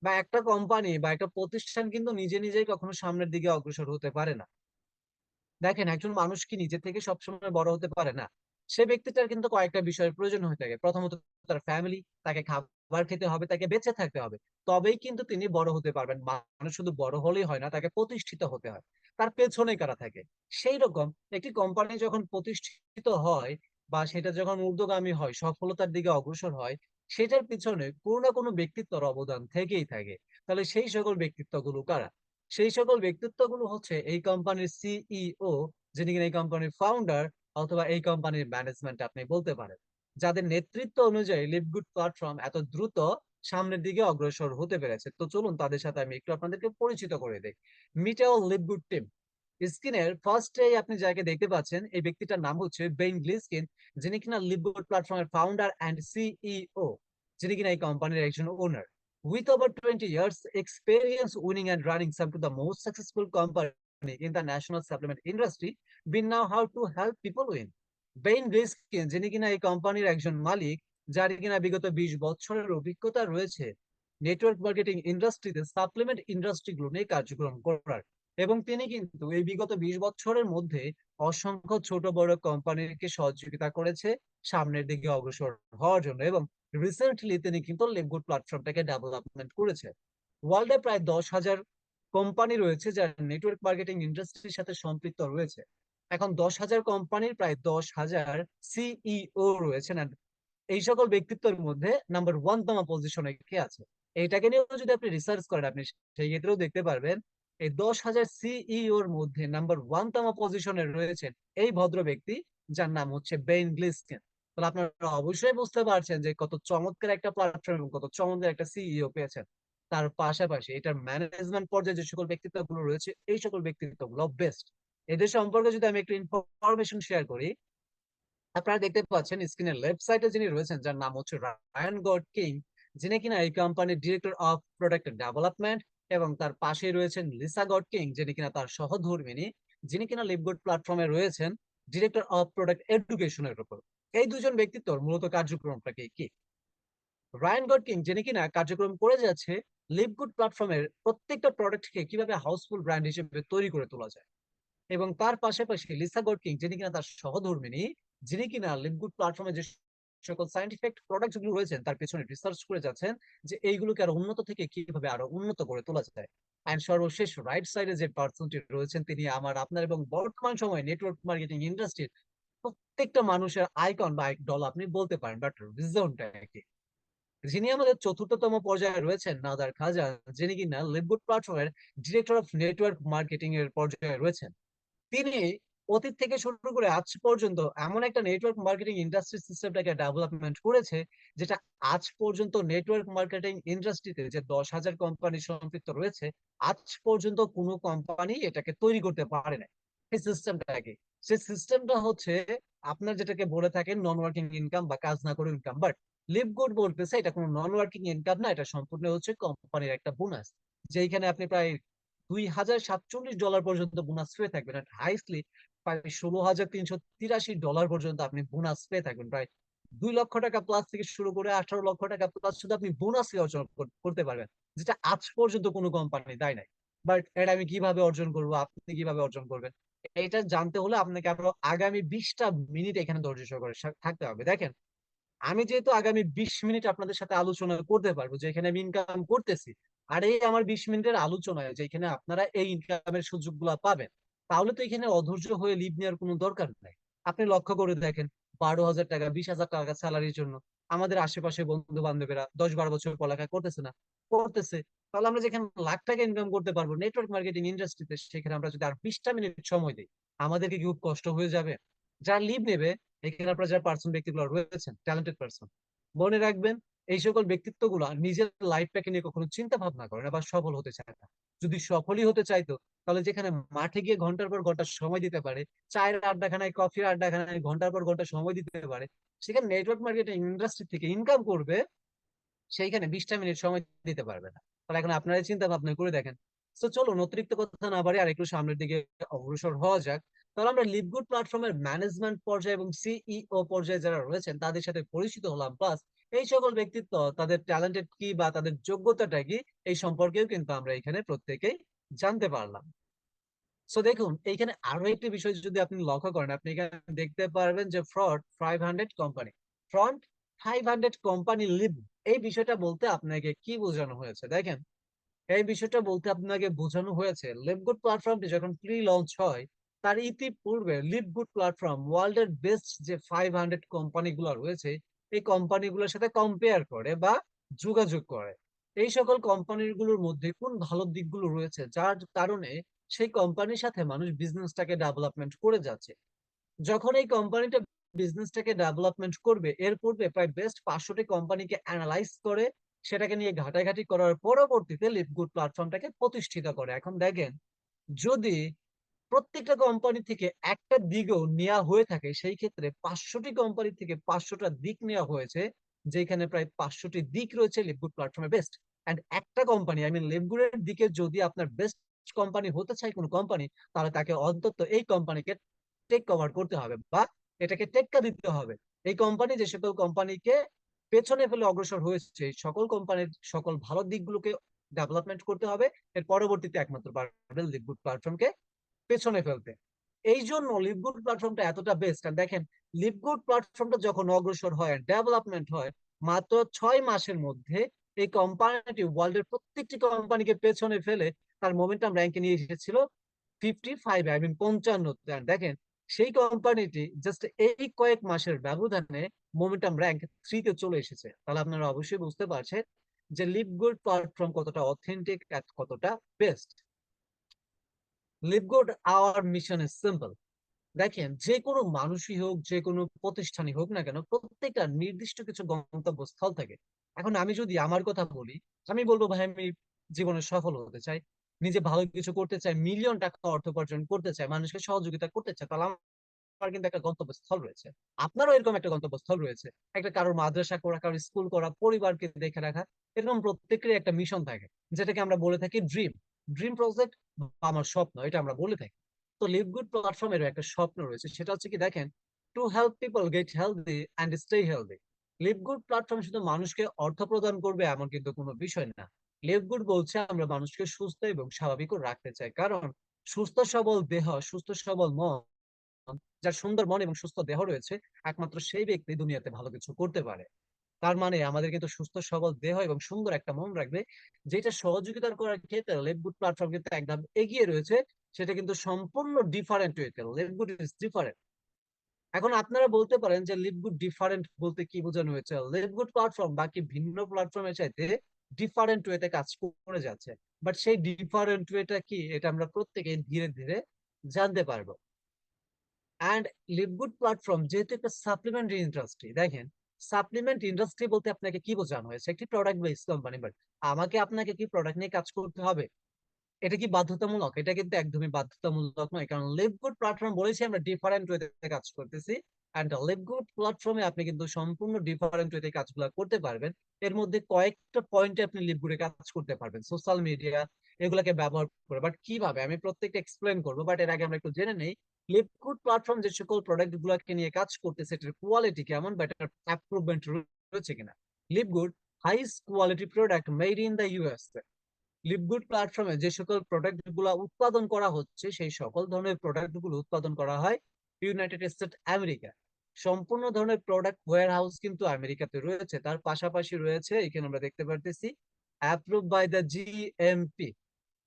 বা একটা কোম্পানি বা একটা প্রতিষ্ঠান কিন্তু নিজে নিজেই কখনো সামনের দিকে অগ্রসর হতে পারে না। দেখেন, একজন মানুষ কি নিজে থেকে সবসময় বড় হতে পারে না। সে ব্যক্তিটার কিন্তু কয়েকটা বিষয়ের প্রয়োজন হয়ে থাকে। প্রথমত তার ফ্যামিলি, তাকে খাবার খেতে হবে, তাকে বেঁচে থাকতে হবে। তবেই কিন্তু তিনি বড় হতে পারবেন। মানুষ শুধু বড় হলেই হয় না, তাকে প্রতিষ্ঠিত হতে হয়। তার পেছনে কারা থাকে? সেই রকম একটি কোম্পানি যখন প্রতিষ্ঠিত হয় বা সেটা যখন ঊর্ধ্বগামী হয়, সফলতার দিকে অগ্রসর হয়, সেটার পিছনে কোনো না কোনো ব্যক্তিত্বের অবদান থেকেই থাকে। তাহলে সেই সকল ব্যক্তিত্বগুলো কারা? সেই সকল ব্যক্তিত্বগুলো হচ্ছে এই কোম্পানির সিইও, যিনি কিনা এই কোম্পানির ফাউন্ডার, অথবা এই কোম্পানির ম্যানেজমেন্ট আপনি বলতে পারেন, যাদের নেতৃত্ব অনুযায়ী লিভগুড প্ল্যাটফর্ম এত দ্রুত সামনের দিকে অগ্রসর হতে পেরেছে। তো চলুন তাদের সাথে আমি একটু আপনাদেরকে পরিচিত করে দেই। মিটাও লিভগুড টিম। স্ক্রিনের ফার্স্টে আপনি যাকে দেখতে পাচ্ছেন, এই ব্যক্তিটার নাম হচ্ছে বেইন গ্লিসকিন, যিনি কিনা লিভগুড প্ল্যাটফর্মের ফাউন্ডার অ্যান্ড সিইও, যিনি কিনা এই কোম্পানির একজন ওনার। With over 20 years experience winning and running some of the most successful company in the national supplement industry, we now how to help people win. বেইন গ্লিসকিন, যিনি কিনা এই কোম্পানির একজন মালিক, যার কিনা বিগত 20 বছরের অভিজ্ঞতা রয়েছে নেটওয়ার্ক মার্কেটিং ইন্ডাস্ট্রিতে সাপ্লিমেন্ট ইন্ডাস্ট্রি গুলো নিয়ে কার্যক্রম করার। এবং তিনি কিন্তু এই বিগত 20 বছরের মধ্যে অসংখ্য ছোট বড় কোম্পানিকে সহযোগিতা করেছে সামনের দিকে অগ্রসর হওয়ার জন্য। এবং রিসেন্টলি তিনি কিন্তু লিভগুড প্ল্যাটফর্মটাকে ডেভেলপমেন্ট করেছে। ওয়ার্ল্ডে প্রায় 10,000 কোম্পানি রয়েছে যারা নেটওয়ার্ক মার্কেটিং ইন্ডাস্ট্রির সাথে সম্পৃক্ত রয়েছে। এখন 10,000 কোম্পানির প্রায় 10,000 সিইও রয়েছেন। And এই সকল ব্যক্তিত্বের মধ্যে নাম্বার ওয়ান তম পজিশনে কে আছে, এইটাকে নিয়েও যদি আপনি রিসার্চ করেন, আপনি সেই ক্ষেত্রেও দেখতে পারবেন এই 10,000 সিইওর মধ্যে নাম্বার ওয়ান তম পজিশনে রয়েছেন এই ভদ্র ব্যক্তি, যার নাম হচ্ছে বেইন গ্লিসকিন। তাহলে আপনারা অবশ্যই বুঝতে পারছেন যে কত চমৎকার একটা প্ল্যাটফর্ম এবং কত চমৎকার একটা সিইও পেয়েছেন। তার পাশাপাশি এটার ম্যানেজমেন্ট পর্যায়ে যে সকল ব্যক্তিত্বগুলো রয়েছে, এই সকল ব্যক্তিত্বগুলো বেস্ট। এদের সম্পর্কে যদি আমি একটু ইনফরমেশন শেয়ার করি, আপনারা দেখতে পাচ্ছেন স্ক্রিনের লেফট সাইডে যিনি রয়েছেন, যার নাম হচ্ছে রায়ান গড কিং, যিনি কিনা এই কোম্পানির ডিরেক্টর অফ প্রোডাক্ট ডেভেলপমেন্ট। এবং তার পাশে রয়েছেন লিসা গড কিং, যিনি কিনা তার সহধর্মিণী, যিনি কিনা লিভগুড প্ল্যাটফর্মে রয়েছেন ডিরেক্টর অফ প্রোডাক্ট এডুকেশনের উপর। এই দুজন ব্যক্তিত্বর মূলত কার্যক্রমটা কি? রায়ান গড কিং, যিনি কিনা কার্যক্রম করে যাচ্ছে লিভগুড প্ল্যাটফর্মের প্রত্যেকটা প্রোডাক্টকে কিভাবে হাউসফুল ব্র্যান্ড হিসেবে তৈরি করে তোলা যায়। এবং তার পাশাপাশি লিসা গডকিং, যিনি কিনা তার সহধর্মিণী, যিনি কিনা লিভগুড প্ল্যাটফর্মে যে সকল সাইন্টিফিক প্রোডাক্ট গুলো রয়েছেন তার পেছনে রিসার্চ করে যাচ্ছেন যে এইগুলোকে আরো উন্নত থেকে কিভাবে আরো উন্নত করে তোলা যায়। এন্ড সর্বশেষ রাইট সাইডে যে পার্সনটি রয়েছেন, তিনি আমার, আপনার এবং বর্তমান সময়ে নেটওয়ার্ক মার্কেটিং ইন্ডাস্ট্রির প্রত্যেকটা মানুষের আইকন বা আইডল আপনি বলতে পারেন, বাট রিজনটা কি? যিনি আমাদের চতুর্থতম পর্যায়ে রয়েছেন নাদার খাজা, যিনি কিনা লিভগুড প্ল্যাটফর্মের ডিরেক্টর অফ নেটওয়ার্ক মার্কেটিং এর পর্যায়ে রয়েছেন। তিনি অতীত থেকে শুরু করে আজ পর্যন্ত এমন একটা নেটওয়ার্ক মার্কেটিং ইন্ডাস্ট্রি সিস্টেমটাকে ডেভেলপমেন্ট করেছে, যেটা আজ পর্যন্ত নেটওয়ার্ক মার্কেটিং ইন্ডাস্ট্রিতে যে 10,000 কোম্পানি সম্পৃক্ত রয়েছে, আজ পর্যন্ত কোনো কোম্পানি এটাকে তৈরি করতে পারে না। এই সিস্টেমটা কি? সেই সিস্টেমটা হচ্ছে আপনার যেটাকে বলে থাকেন নন ওয়ার্কিং ইনকাম বা কাজ না করে ইনকাম। বাট লিভ গুড বলতেছে এটা কোনো নন ওয়ার্কিং ইনকাম না, এটা সম্পূর্ণ হচ্ছে কোম্পানির একটা বোনাস, যেখানে আপনি প্রায় $2,047 পর্যন্ত বোনাস পেয়ে থাকবেন। আর হাইস্টলি প্রায় $16,383 পর্যন্ত আপনি বোনাস পেয়ে থাকবেন। প্রায় 2 লক্ষ টাকা প্লাস থেকে শুরু করে 18 লক্ষ টাকা প্লাস শুধু আপনি বোনাস অর্জন করতে পারবেন, যেটা আজ পর্যন্ত কোনো কোম্পানি দেয় নাই। বাট এটা আমি কিভাবে অর্জন করবো, আপনি কিভাবে অর্জন করবেন, এটা জানতে হলে আপনাকে আরো আগামী 20টা মিনিট এখানে ধৈর্য সহকারে থাকতে হবে। দেখেন, আমি যেহেতু আগামী 20 মিনিট আপনাদের সাথে আলোচনা করতে পারবো যে এখানে আমি ইনকাম করতেছি, আর এই আমার 20 মিনিটের আলোচনায় যেখানে আপনারা এই ইনকামের সুযোগ গুলা পাবেন, তাহলে তো এখানে অধৈর্য হয়ে লিভ নেওয়ার কোনো দরকার নাই। আপনি লক্ষ্য করে দেখেন, 12,000 টাকা 20,000 টাকা স্যালারির জন্য আমাদের আশেপাশে বন্ধু বান্ধবেরা 10-12 বছর পড়ালেখা করতেছে না, করতেছে। তাহলে আমরা যেখানে লাখ টাকা ইনকাম করতে পারবো নেটওয়ার্ক মার্কেটিং ইন্ডাস্ট্রিতে, সেখানে আমরা যদি আর 20টা মিনিট সময় দিই, আমাদেরকে কি খুব কষ্ট হয়ে যাবে? যারা লিভ নেবে, এখানে আপনার যারা পার্সন ব্যক্তিগুলো রয়েছেন ট্যালেন্টেড পার্সন, মনে রাখবেন এই সকল ব্যক্তিত্বগুলো নিজের লাইফটাকে নিয়ে কখনো চিন্তা ভাবনা করে না বা সফল হতে চায় না। যদি সফলই হতে চাইতো, তাহলে যেখানে মাঠে গিয়ে ঘন্টার পর ঘন্টা সময় দিতে পারে, চায়ের আড্ডাখানায় কফির আড্ডাখানায় ঘন্টার পর ঘন্টা সময় দিতে পারে, সেখানে নেটওয়ার্ক মার্কেটিং ইন্ডাস্ট্রি থেকে ইনকাম করবে, সেইখানে 20টা মিনিট সময় দিতে পারবে না। তাহলে এখন আপনারাই চিন্তা ভাবনা করে দেখেন। তো চলুন অতিরিক্ত কথা না বাড়ি আর একটু সামনের দিকে অগ্রসর হওয়া যাক। তাহলে আমরা লিভগুড প্ল্যাটফর্মের ম্যানেজমেন্ট পর্যায়ে এবং সিইও পর্যায়ে যারা রয়েছেন তাদের সাথে পরিচিত হলাম, প্লাস এই সকল ব্যক্তিত্ব তাদের ট্যালেন্টেড কি বা তাদের যোগ্যতাটা কি এই সম্পর্কেও কিন্তু আমরা এখানে প্রত্যেকেই জানতে পারলাম। সো দেখুন এইখানে আরো একটি বিষয় যদি আপনি লক্ষ্য করেন, আপনি এখানে দেখতে পারবেন যে ফ্রড 500 কোম্পানি, ফ্রন্ট 500 কোম্পানি লিভ। এই বিষয়টা বলতে আপনাকে কি বোঝানো হয়েছে দেখেন, এই বিষয়টা বলতে আপনাকে বোঝানো হয়েছে লিভগুড প্ল্যাটফর্মটি যখন প্রি লঞ্চ হয়, তার ইতিপূর্বে লিভগুড প্ল্যাটফর্ম ওয়ার্ল্ড এর বেস্ট যে 500 কোম্পানি গুলো রয়েছে এই কোম্পানিগুলোর সাথে কম্পেয়ার করে বা যোগাযোগ করে। এই সকল কোম্পানিগুলোর মধ্যে কোন ভালো দিকগুলো রয়েছে যার কারণে সেই কোম্পানির সাথে মানুষ বিজনেসটাকে ডেভেলপমেন্ট করে যাচ্ছে। যখন এই কোম্পানিটা বিজনেসটাকে ডেভেলপমেন্ট করবে, এর পূর্বে প্রায় বেস্ট 500টি কোম্পানিকে অ্যানালাইজ করে সেটাকে নিয়ে ঘাটাঘাটি করার পরবর্তীতে লিভগুড প্ল্যাটফর্মটাকে প্রতিষ্ঠিত করে। এখন দেখেন, যদি প্রত্যেকটা কোম্পানি থেকে একটা দিকও নেওয়া হয়ে থাকে, সেই ক্ষেত্রে 500টি কোম্পানি থেকে 500টা দিক নেওয়া হয়েছে, যেখানে প্রায় 500টি দিক রয়েছে লিভগুড প্ল্যাটফর্মে বেস্ট। এন্ড একটা কোম্পানি, আই মিন লিভগুডের দিকে যদি আপনার বেস্ট কোম্পানি হতে চায় কোনো কোম্পানি, তাহলে তাকে অন্তত এই কোম্পানিকে টেক কভার করতে হবে বা এটাকে টেক্কা দিতে হবে। এই কোম্পানি যে সকল কোম্পানিকে পেছনে ফেলে অগ্রসর হয়েছে, এই সকল কোম্পানির সকল ভালো দিকগুলোকে ডেভেলপমেন্ট করতে হবে। এর পরবর্তীতে একমাত্র পারবে লিভগুড প্ল্যাটফর্মকে পেছনে ফেলতে। এই জন্য লিভগুড প্ল্যাটফর্মটা এতটা বেস্ট। আর দেখেন, লিভগুড প্ল্যাটফর্মটা যখন অগ্রসর হয়, ডেভেলপমেন্ট হয়, মাত্র 6 মাসের মধ্যে এই কোম্পানিটি ওয়ার্ল্ডের প্রত্যেকটি কোম্পানিকে পেছনে ফেলে তার মোমেন্টাম র্যাঙ্কে নিয়ে এসেছিল 55, আই মিন 55। দেখেন, সেই কোম্পানিটি জাস্ট এই কয়েক মাসের ব্যবধানে মোমেন্টাম র্যাঙ্ক 3-তে চলে এসেছে। তাহলে আপনারা অবশ্যই বুঝতে পারছেন যে লিভগুড প্ল্যাটফর্ম কতটা অথেন্টিক, কতটা best. LiveGood our mission is simple. দেখেন, যে কোনো মানুষই হোক, যে কোনো প্রতিষ্ঠানই হোক না কেন, প্রত্যেকটা নির্দিষ্ট কিছু গন্তব্যস্থল থাকে। এখন আমি যদি আমার কথা বলি, আমি বলবো ভাই আমি জীবনে সফল হতে চাই, নিজে ভালো কিছু করতে চাই, মিলিয়ন টাকা অর্থ উপার্জন করতে চাই, মানুষকে সহযোগিতা করতে চাই, তাহলে আমার কিন্তু একটা গন্তব্যস্থল রয়েছে। আপনারও এরকম একটা গন্তব্যস্থল রয়েছে, একটা কারোর মাদ্রাসা করা, কারোর স্কুল করা, পরিবারকে দেখে রাখা। এরকম প্রত্যেকেরই একটা মিশন থাকে, যেটাকে আমরা বলে থাকি ড্রিম, ড্রিম প্রজেক্ট, আমার স্বপ্ন, এটা আমরা বলে থাকি। তো লিভগুড প্ল্যাটফর্মেরও একটা স্বপ্ন রয়েছে, সেটা হচ্ছে কি দেখেন, to help people gate healthy and stay healthy. LiveGood platform শুধু মানুষকে অর্থ প্রদান করবে এমন কিন্তু কোনো বিষয় না। লিভগুড বলছে আমরা মানুষকে সুস্থ এবং স্বাভাবিকও রাখতে চাই, কারণ সুস্থ সবল দেহ, সুস্থ সবল মন, যার সুন্দর মন এবং সুস্থ দেহ রয়েছে, একমাত্র সেই ব্যক্তি দুনিয়াতে ভালো কিছু করতে পারে। তার মানে আমাদের কিন্তু সুস্থ সবল দেহ এবং সুন্দর একটা মন রাখবে, যেটা সহযোগিতা করার ক্ষেত্রে লেভগুড প্ল্যাটফর্ম কিন্তু একদম এগিয়ে রয়েছে। সেটা কিন্তু সম্পূর্ণ ডিফারেন্ট ওয়েতে, লেভগুড ইজ ডিফারেন্ট। এখন আপনারা বলতে পারেন যে লিভগুড ডিফারেন্ট বলতে কি বোঝানো হয়েছে। লিভগুড প্ল্যাটফর্ম বাকি ভিন্ন প্ল্যাটফর্মের চাইতে ডিফারেন্ট ওয়েতে কাজ করে যাচ্ছে, বাট সেই ডিফারেন্ট ওয়েটা কি, এটা আমরা প্রত্যেকে ধীরে ধীরে জানতে পারবো। অ্যান্ড লিভগুড প্ল্যাটফর্ম যেহেতু একটা সাপ্লিমেন্টারি ইন্ডাস্ট্রি, দেখেন, সাপ্লিমেন্ট ইন্ডাস্ট্রি বলতে আপনাকে কি বোঝানো হয়েছে, একটি প্রোডাক্ট বেস কোম্পানি, বাট আমাকে আপনাকে কি প্রোডাক্ট নিয়ে কাজ করতে হবে? এটা কি বাধ্যতামূলক? এটা কিন্তু একদমই বাধ্যতামূলক নয়, কারণ লিভগুড প্ল্যাটফর্ম বলেছি আমরা ডিফারেন্ট ওয়েতে কাজ করতেছি। অ্যান্ড লিভগুড প্ল্যাটফর্মে আপনি কিন্তু সম্পূর্ণ ডিফারেন্ট ওয়েতে কাজগুলো করতে পারবেন। এর মধ্যে কয়েকটা পয়েন্টে আপনি লিভগুডে কাজ করতে পারবেন, সোশ্যাল মিডিয়া এগুলাকে ব্যবহার করে। বাট কিভাবে, আমি প্রত্যেকটা এক্সপ্লেন করবো, বাট এর আগে আমরা একটু জেনে নেই লিভগুড প্ল্যাটফর্ম যে সকল প্রোডাক্ট গুলাকে নিয়ে কাজ করতেছে এটার কোয়ালিটি কেমন বা এটার অ্যাপ্রুভমেন্ট রয়েছে কিনা। LiveGood highest quality product made in the US. LiveGood প্ল্যাটফর্মে যে সকল প্রোডাক্ট গুলো উৎপাদন করা হচ্ছে, সেই সকল ধরনের প্রোডাক্ট গুলো উৎপাদন করা হয় ইউনাইটেড স্টেট আমেরিকা। সম্পূর্ণ ধরনের প্রোডাক্ট ওয়্যার হাউস কিন্তু আমেরিকাতে রয়েছে, তার পাশাপাশি রয়েছে এখানে আমরা দেখতে পারতেছি approve by the GMP.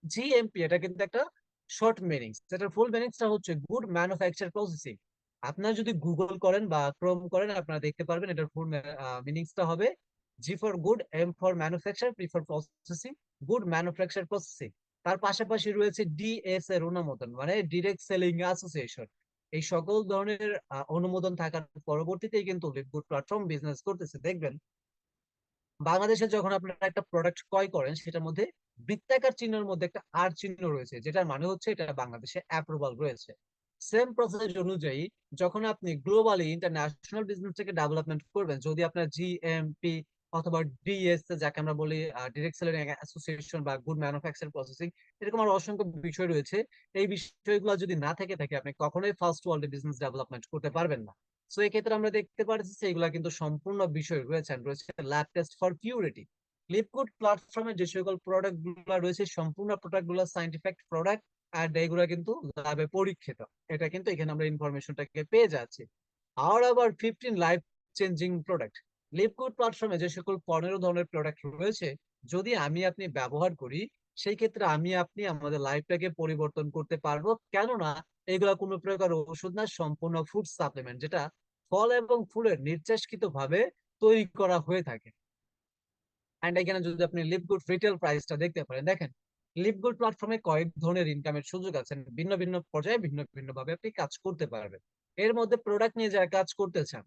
GMP এটা কিন্তু একটা শর্ট মিনিংস, এটার ফুল মিনিংসটা হচ্ছে গুড ম্যানুফ্যাকচার প্রসেসিং। আপনারা যদি গুগল করেন বা ক্রোম করেন, আপনারা দেখতে পারবেন এটার ফুল মিনিংসটা হবে G for good, M for manufacture, P for processing, good manufacture processing. তার পাশাপাশি রয়েছে ডিএস এর অনুমোদন, মানে ডিরেক্ট সেলিং অ্যাসোসিয়েশন। এই সকল ধরনের অনুমোদন থাকার পরবর্তীতেই কিন্তু লিভগুড প্ল্যাটফর্ম বিজনেস করতেছে। দেখবেন বাংলাদেশে যখন আপনারা একটা প্রোডাক্ট ক্রয় করেন সেটার মধ্যে বৃত্তাকার চিহ্নের মধ্যে একটা আর চিহ্ন রয়েছে, যেটার মানে হচ্ছে এটা বাংলাদেশে অ্যাপ্রুভাল রয়েছে। সেম প্রসেস অনুযায়ী যখন আপনি গ্লোবালি ইন্টারন্যাশনাল বিজনেসটাকে ডেভেলপমেন্ট করবেন, যদি আপনার জিএমপি অথবা ডিএস যাকে আমরা বলি ডিরেক্ট সেলিং অ্যাসোসিয়েশন বা গুড ম্যানুফ্যাকচার প্রসেসিং, এরকম আরো অসংখ্য বিষয় রয়েছে। এই বিষয়গুলো যদি না থাকে আপনি কখনোই ফার্স্ট ওয়ার্ল্ডে বিজনেস ডেভেলপমেন্ট করতে পারবেন না। সো এক্ষেত্রে আমরা দেখতে পাচ্ছি যে এগুলা কিন্তু সম্পূর্ণ বিষয় রয়েছে, রয়েছে ল্যাব টেস্ট ফর পিউরিটি। লিপগুড প্ল্যাটফর্মে যে সকল প্রোডাক্ট গুলা রয়েছে সম্পূর্ণ প্রোডাক্ট গুলা সাইন্টিফিক প্রোডাক্ট, আর এগুলা কিন্তু ল্যাবে পরীক্ষিত। এটা কিন্তু এখানে আমরা ইনফরমেশনটাকে পেয়ে যাচ্ছি। আর আবার 15 লাইফ চেঞ্জিং প্রোডাক্ট। লিপগুড প্ল্যাটফর্মে যে সকল 15 ধরনের প্রোডাক্ট রয়েছে, যদি আমি আপনি ব্যবহার করি, সেই ক্ষেত্রে আমি আপনি আমাদের লাইফটাকে পরিবর্তন করতে পারবো। কেননা এগুলা কোনো প্রকার ওষুধ না, সম্পূর্ণ ফুড সাপ্লিমেন্ট, যেটা ফল এবং ফুলের নির্যাসকৃত ভাবে তৈরি করা হয়ে থাকে। এন্ড এখানে যদি আপনি লিপগুড রিটেল প্রাইসটা দেখতে পারেন, দেখেন লিপগুড প্ল্যাটফর্মে কয়েক ধরনের ইনকামের সুযোগ আছে, ভিন্ন ভিন্ন পর্যায়ে ভিন্ন ভিন্ন ভাবে আপনি কাজ করতে পারবেন। এর মধ্যে প্রোডাক্ট নিয়ে যারা কাজ করতে চান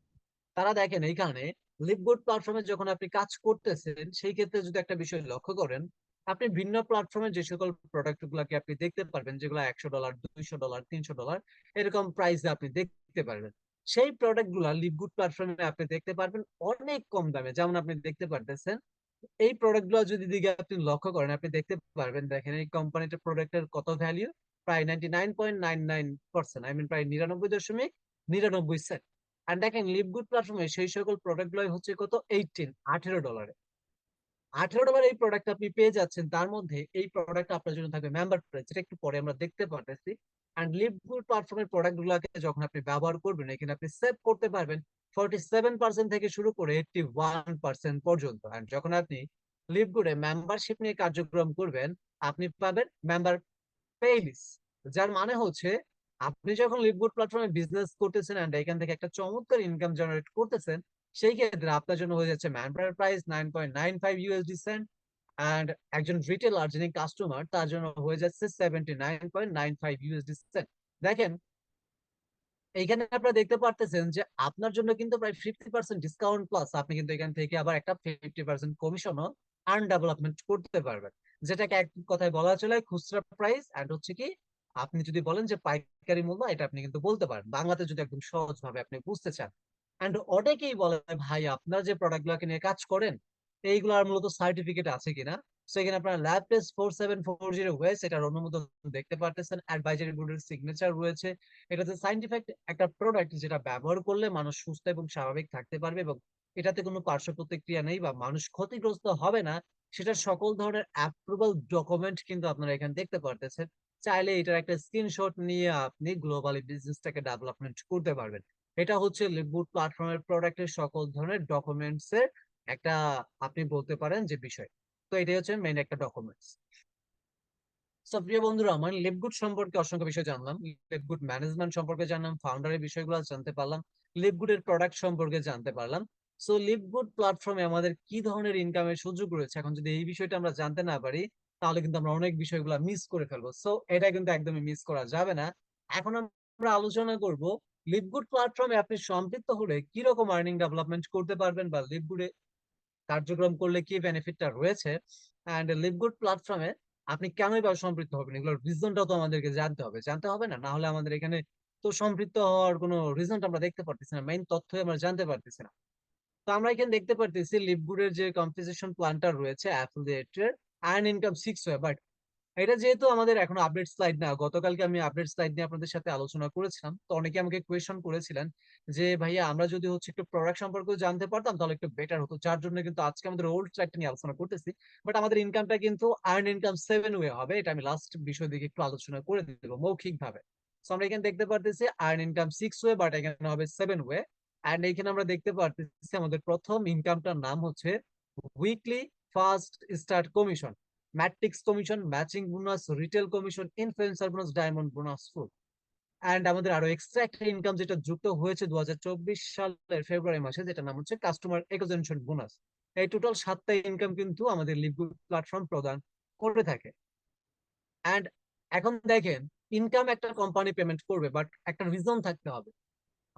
তারা দেখেন এইখানে লিপগুড প্ল্যাটফর্মে যখন আপনি কাজ করতেছেন সেই ক্ষেত্রে যদি একটা বিষয় লক্ষ্য করেন, আপনি ভিন্ন প্ল্যাটফর্মে যে সকল প্রোডাক্ট গুলাকে আপনি দেখতে পারবেন, যেগুলো $100, $200, $300 এরকম প্রাইসে আপনি দেখতে পারবেন, সেই প্রোডাক্ট গুলা লিপগুড প্ল্যাটফর্মে আপনি দেখতে পারবেন অনেক কম দামে। যেমন আপনি দেখতে পারতেছেন এই প্রোডাক্ট গুলো যদি দিকে আপনি লক্ষ্য করেন, আপনি দেখতে পারবেন, দেখেন এই কোম্পানিটার প্রোডাক্টের কত ভ্যালু, প্রায় 99.99%, আই মিন প্রায় 99.99 সেন্ট। আর দেখেন লিপগুড প্ল্যাটফর্মে সেই সকল প্রোডাক্ট গুলো হচ্ছে কত, 18 $18। $18 এই প্রোডাক্ট আপনি পেয়ে যাচ্ছেন, তার মধ্যে এই প্রোডাক্ট আপনার জন্য থাকবে মেম্বার প্রাইস, যেটা একটু পরে আমরা দেখতে পারতেছি। এন্ড লিপগুড প্ল্যাটফর্মের প্রোডাক্ট গুলোকে যখন আপনি ব্যবহার করবেন, এখানে আপনি সেভ করতে পারবেন 47% থেকে শুরু করে 81% পর্যন্ত। আর যখন আপনি লিপগুডে মেম্বারশিপ নিয়ে কার্যক্রম করবেন, আপনি পাবেন মেম্বার পেইলিস, যার মানে হচ্ছে আপনি যখন লিপগুড প্ল্যাটফর্মে বিজনেস করতেছেন এন্ড এখান থেকে একটা চমৎকার ইনকাম জেনারেট করতেছেন, সেই ক্ষেত্রে আপনার জন্য হয়ে যাচ্ছে member price 9.95 USD cent. And একজন রিটেলার যিনি কাস্টমার তার জন্য হয়ে যাচ্ছে 79.95 USD সেন্ট। দেখেন এইখানে আপনারা দেখতে পারতেছেন যে আপনার জন্য কিন্তু প্রায় 50% ডিসকাউন্ট প্লাস আপনি কিন্তু এখান থেকে আবার একটা 50% কমিশনও আর্ন ডেভেলপমেন্ট করতে পারবেন, যেটাকে এক কথায় বলা চলে খুচরা প্রাইস। এন্ড হচ্ছে কি, আপনি যদি বলেন যে পাইকারি মূল্য, এটা আপনি কিন্তু বলতে পারেন বাংলাতে যদি একদম সহজ ভাবে আপনি বুঝতে চান। এন্ড অনেকেই বলে ভাই আপনার যে প্রোডাক্ট গুলোকে নিয়ে কাজ করেন এইগুলোর মূলত সার্টিফিকেট আছে কিনা। সেখানে আপনার ল্যাব টেস্ট 4740 হয়েছে, এটার অনুমোদন দেখতে পারতেছেন, অ্যাডভাইজারি বোর্ডের সিগনেচার রয়েছে। এটা যে সাইন্টিফিক একটা প্রোডাক্ট, যেটা ব্যবহার করলে মানুষ সুস্থ এবং স্বাভাবিক থাকতে পারবে এবং এটাতে কোনো পার্শ্ব প্রতিক্রিয়া নেই বা মানুষ ক্ষতিগ্রস্ত হবে না, সেটার সকল ধরনের অ্যাপ্রুভাল ডকুমেন্ট কিন্তু আপনারা এখানে দেখতে পারতেছেন। চাইলে এটার একটা স্ক্রিনশট নিয়ে আপনি গ্লোবালি বিজনেসটাকে ডেভেলপমেন্ট করতে পারবেন। এটা হচ্ছে লিপগুড প্ল্যাটফর্মের প্রোডাক্টের সকল ধরনের ডকুমেন্টস এর একটা, আপনি বলতে পারেন যে বিষয়। তো এটাই হচ্ছে মেইন একটা ডকুমেন্টস। সো প্রিয় বন্ধুরা, আমার লিপগুড সম্পর্কে অসংখ্য বিষয় জানলাম, লিপগুড ম্যানেজমেন্ট সম্পর্কে জানলাম, ফাউন্ডারের বিষয়গুলো জানতে পারলাম, লিপগুডের প্রোডাক্ট সম্পর্কে জানতে পারলাম। সো লিপগুড প্ল্যাটফর্মে আমাদের কি ধরনের ইনকামের সুযোগ রয়েছে, এখন যদি এই বিষয়টা আমরা জানতে না পারি তাহলে কিন্তু আমরা অনেক বিষয়গুলো মিস করে ফেলবো। সো এটা কিন্তু একদমই মিস করা যাবে না। এখন আমরা আলোচনা করব লিপগুড প্ল্যাটফর্মে আপনি সম্পৃক্ত হলে কি রকম আর্নিং ডেভেলপমেন্ট করতে পারবেন বা লিপগুডে কার্যক্রম করলে কি বেনিফিটটা রয়েছে। অ্যান্ড লিভগুড প্ল্যাটফর্মে আপনি কেনই বা সম্পৃক্ত হবেন, এগুলোর রিজনটাও তো আমাদেরকে জানতে হবে, জানতে হবে না, না হলে আমাদের এখানে তো সম্পৃক্ত হওয়ার কোনো রিজনটা আমরা দেখতে পারতেছি না, মেইন তথ্যই আমরা জানতে পারতেছি না। তো আমরা এখানে দেখতে পারতেছি লিভগুডের যে কম্পেনসেশন প্ল্যানটা রয়েছে অ্যাফিলিয়েটের আর্ন ইনকাম 6 ওয়ে, বাট এটা যেহেতু আমাদের এখন আপডেট স্লাইড না, গতকালকে আমি আপডেট স্লাইড নিয়ে আপনাদের সাথে আলোচনা করেছিলাম, তো অনেকে আমাকে কোয়েশ্চন করেছিলেন যে ভাইয়া আমরা যদি হচ্ছে একটু প্রোডাক্ট সম্পর্কে জানতে পারতাম তাহলে একটু বেটার হতো, যার জন্য কিন্তু আজকে আমাদের ওল্ড স্লাইডটা নিয়ে আলোচনা করতেছি। বাট আমাদের ইনকামটা কিন্তু আর্ন ইনকাম 7 ওয়ে হবে, এটা আমি লাস্ট বিষয় দিকে একটু আলোচনা করে দেবো মৌখিক ভাবে। তো আমরা এখানে দেখতে পারতেছি আর্ন ইনকাম 6 ওয়ে, বাট এখানে হবে 7 ওয়ে। এন্ড এখানে আমরা দেখতে পারতেছি আমাদের প্রথম ইনকামটার নাম হচ্ছে weekly first start commission, matrix commission, matching bonus, retail commission, influencer bonus, diamond bonus, full. And আমাদের আরো এক্সট্রা একটা ইনকাম যেটা যুক্ত হয়েছে 2024 সালের ফেব্রুয়ারি মাসে, যেটা নাম হচ্ছে কাস্টমার একুইজিশন বোনাস। এই টোটাল 7টা ইনকাম কিন্তু আমাদের লিভগুড প্ল্যাটফর্ম প্রদান করে থাকে। এন্ড এখন দেখেন, ইনকাম একটা কোম্পানি পেমেন্ট করবে, বাট একটা রিজন থাকতে হবে।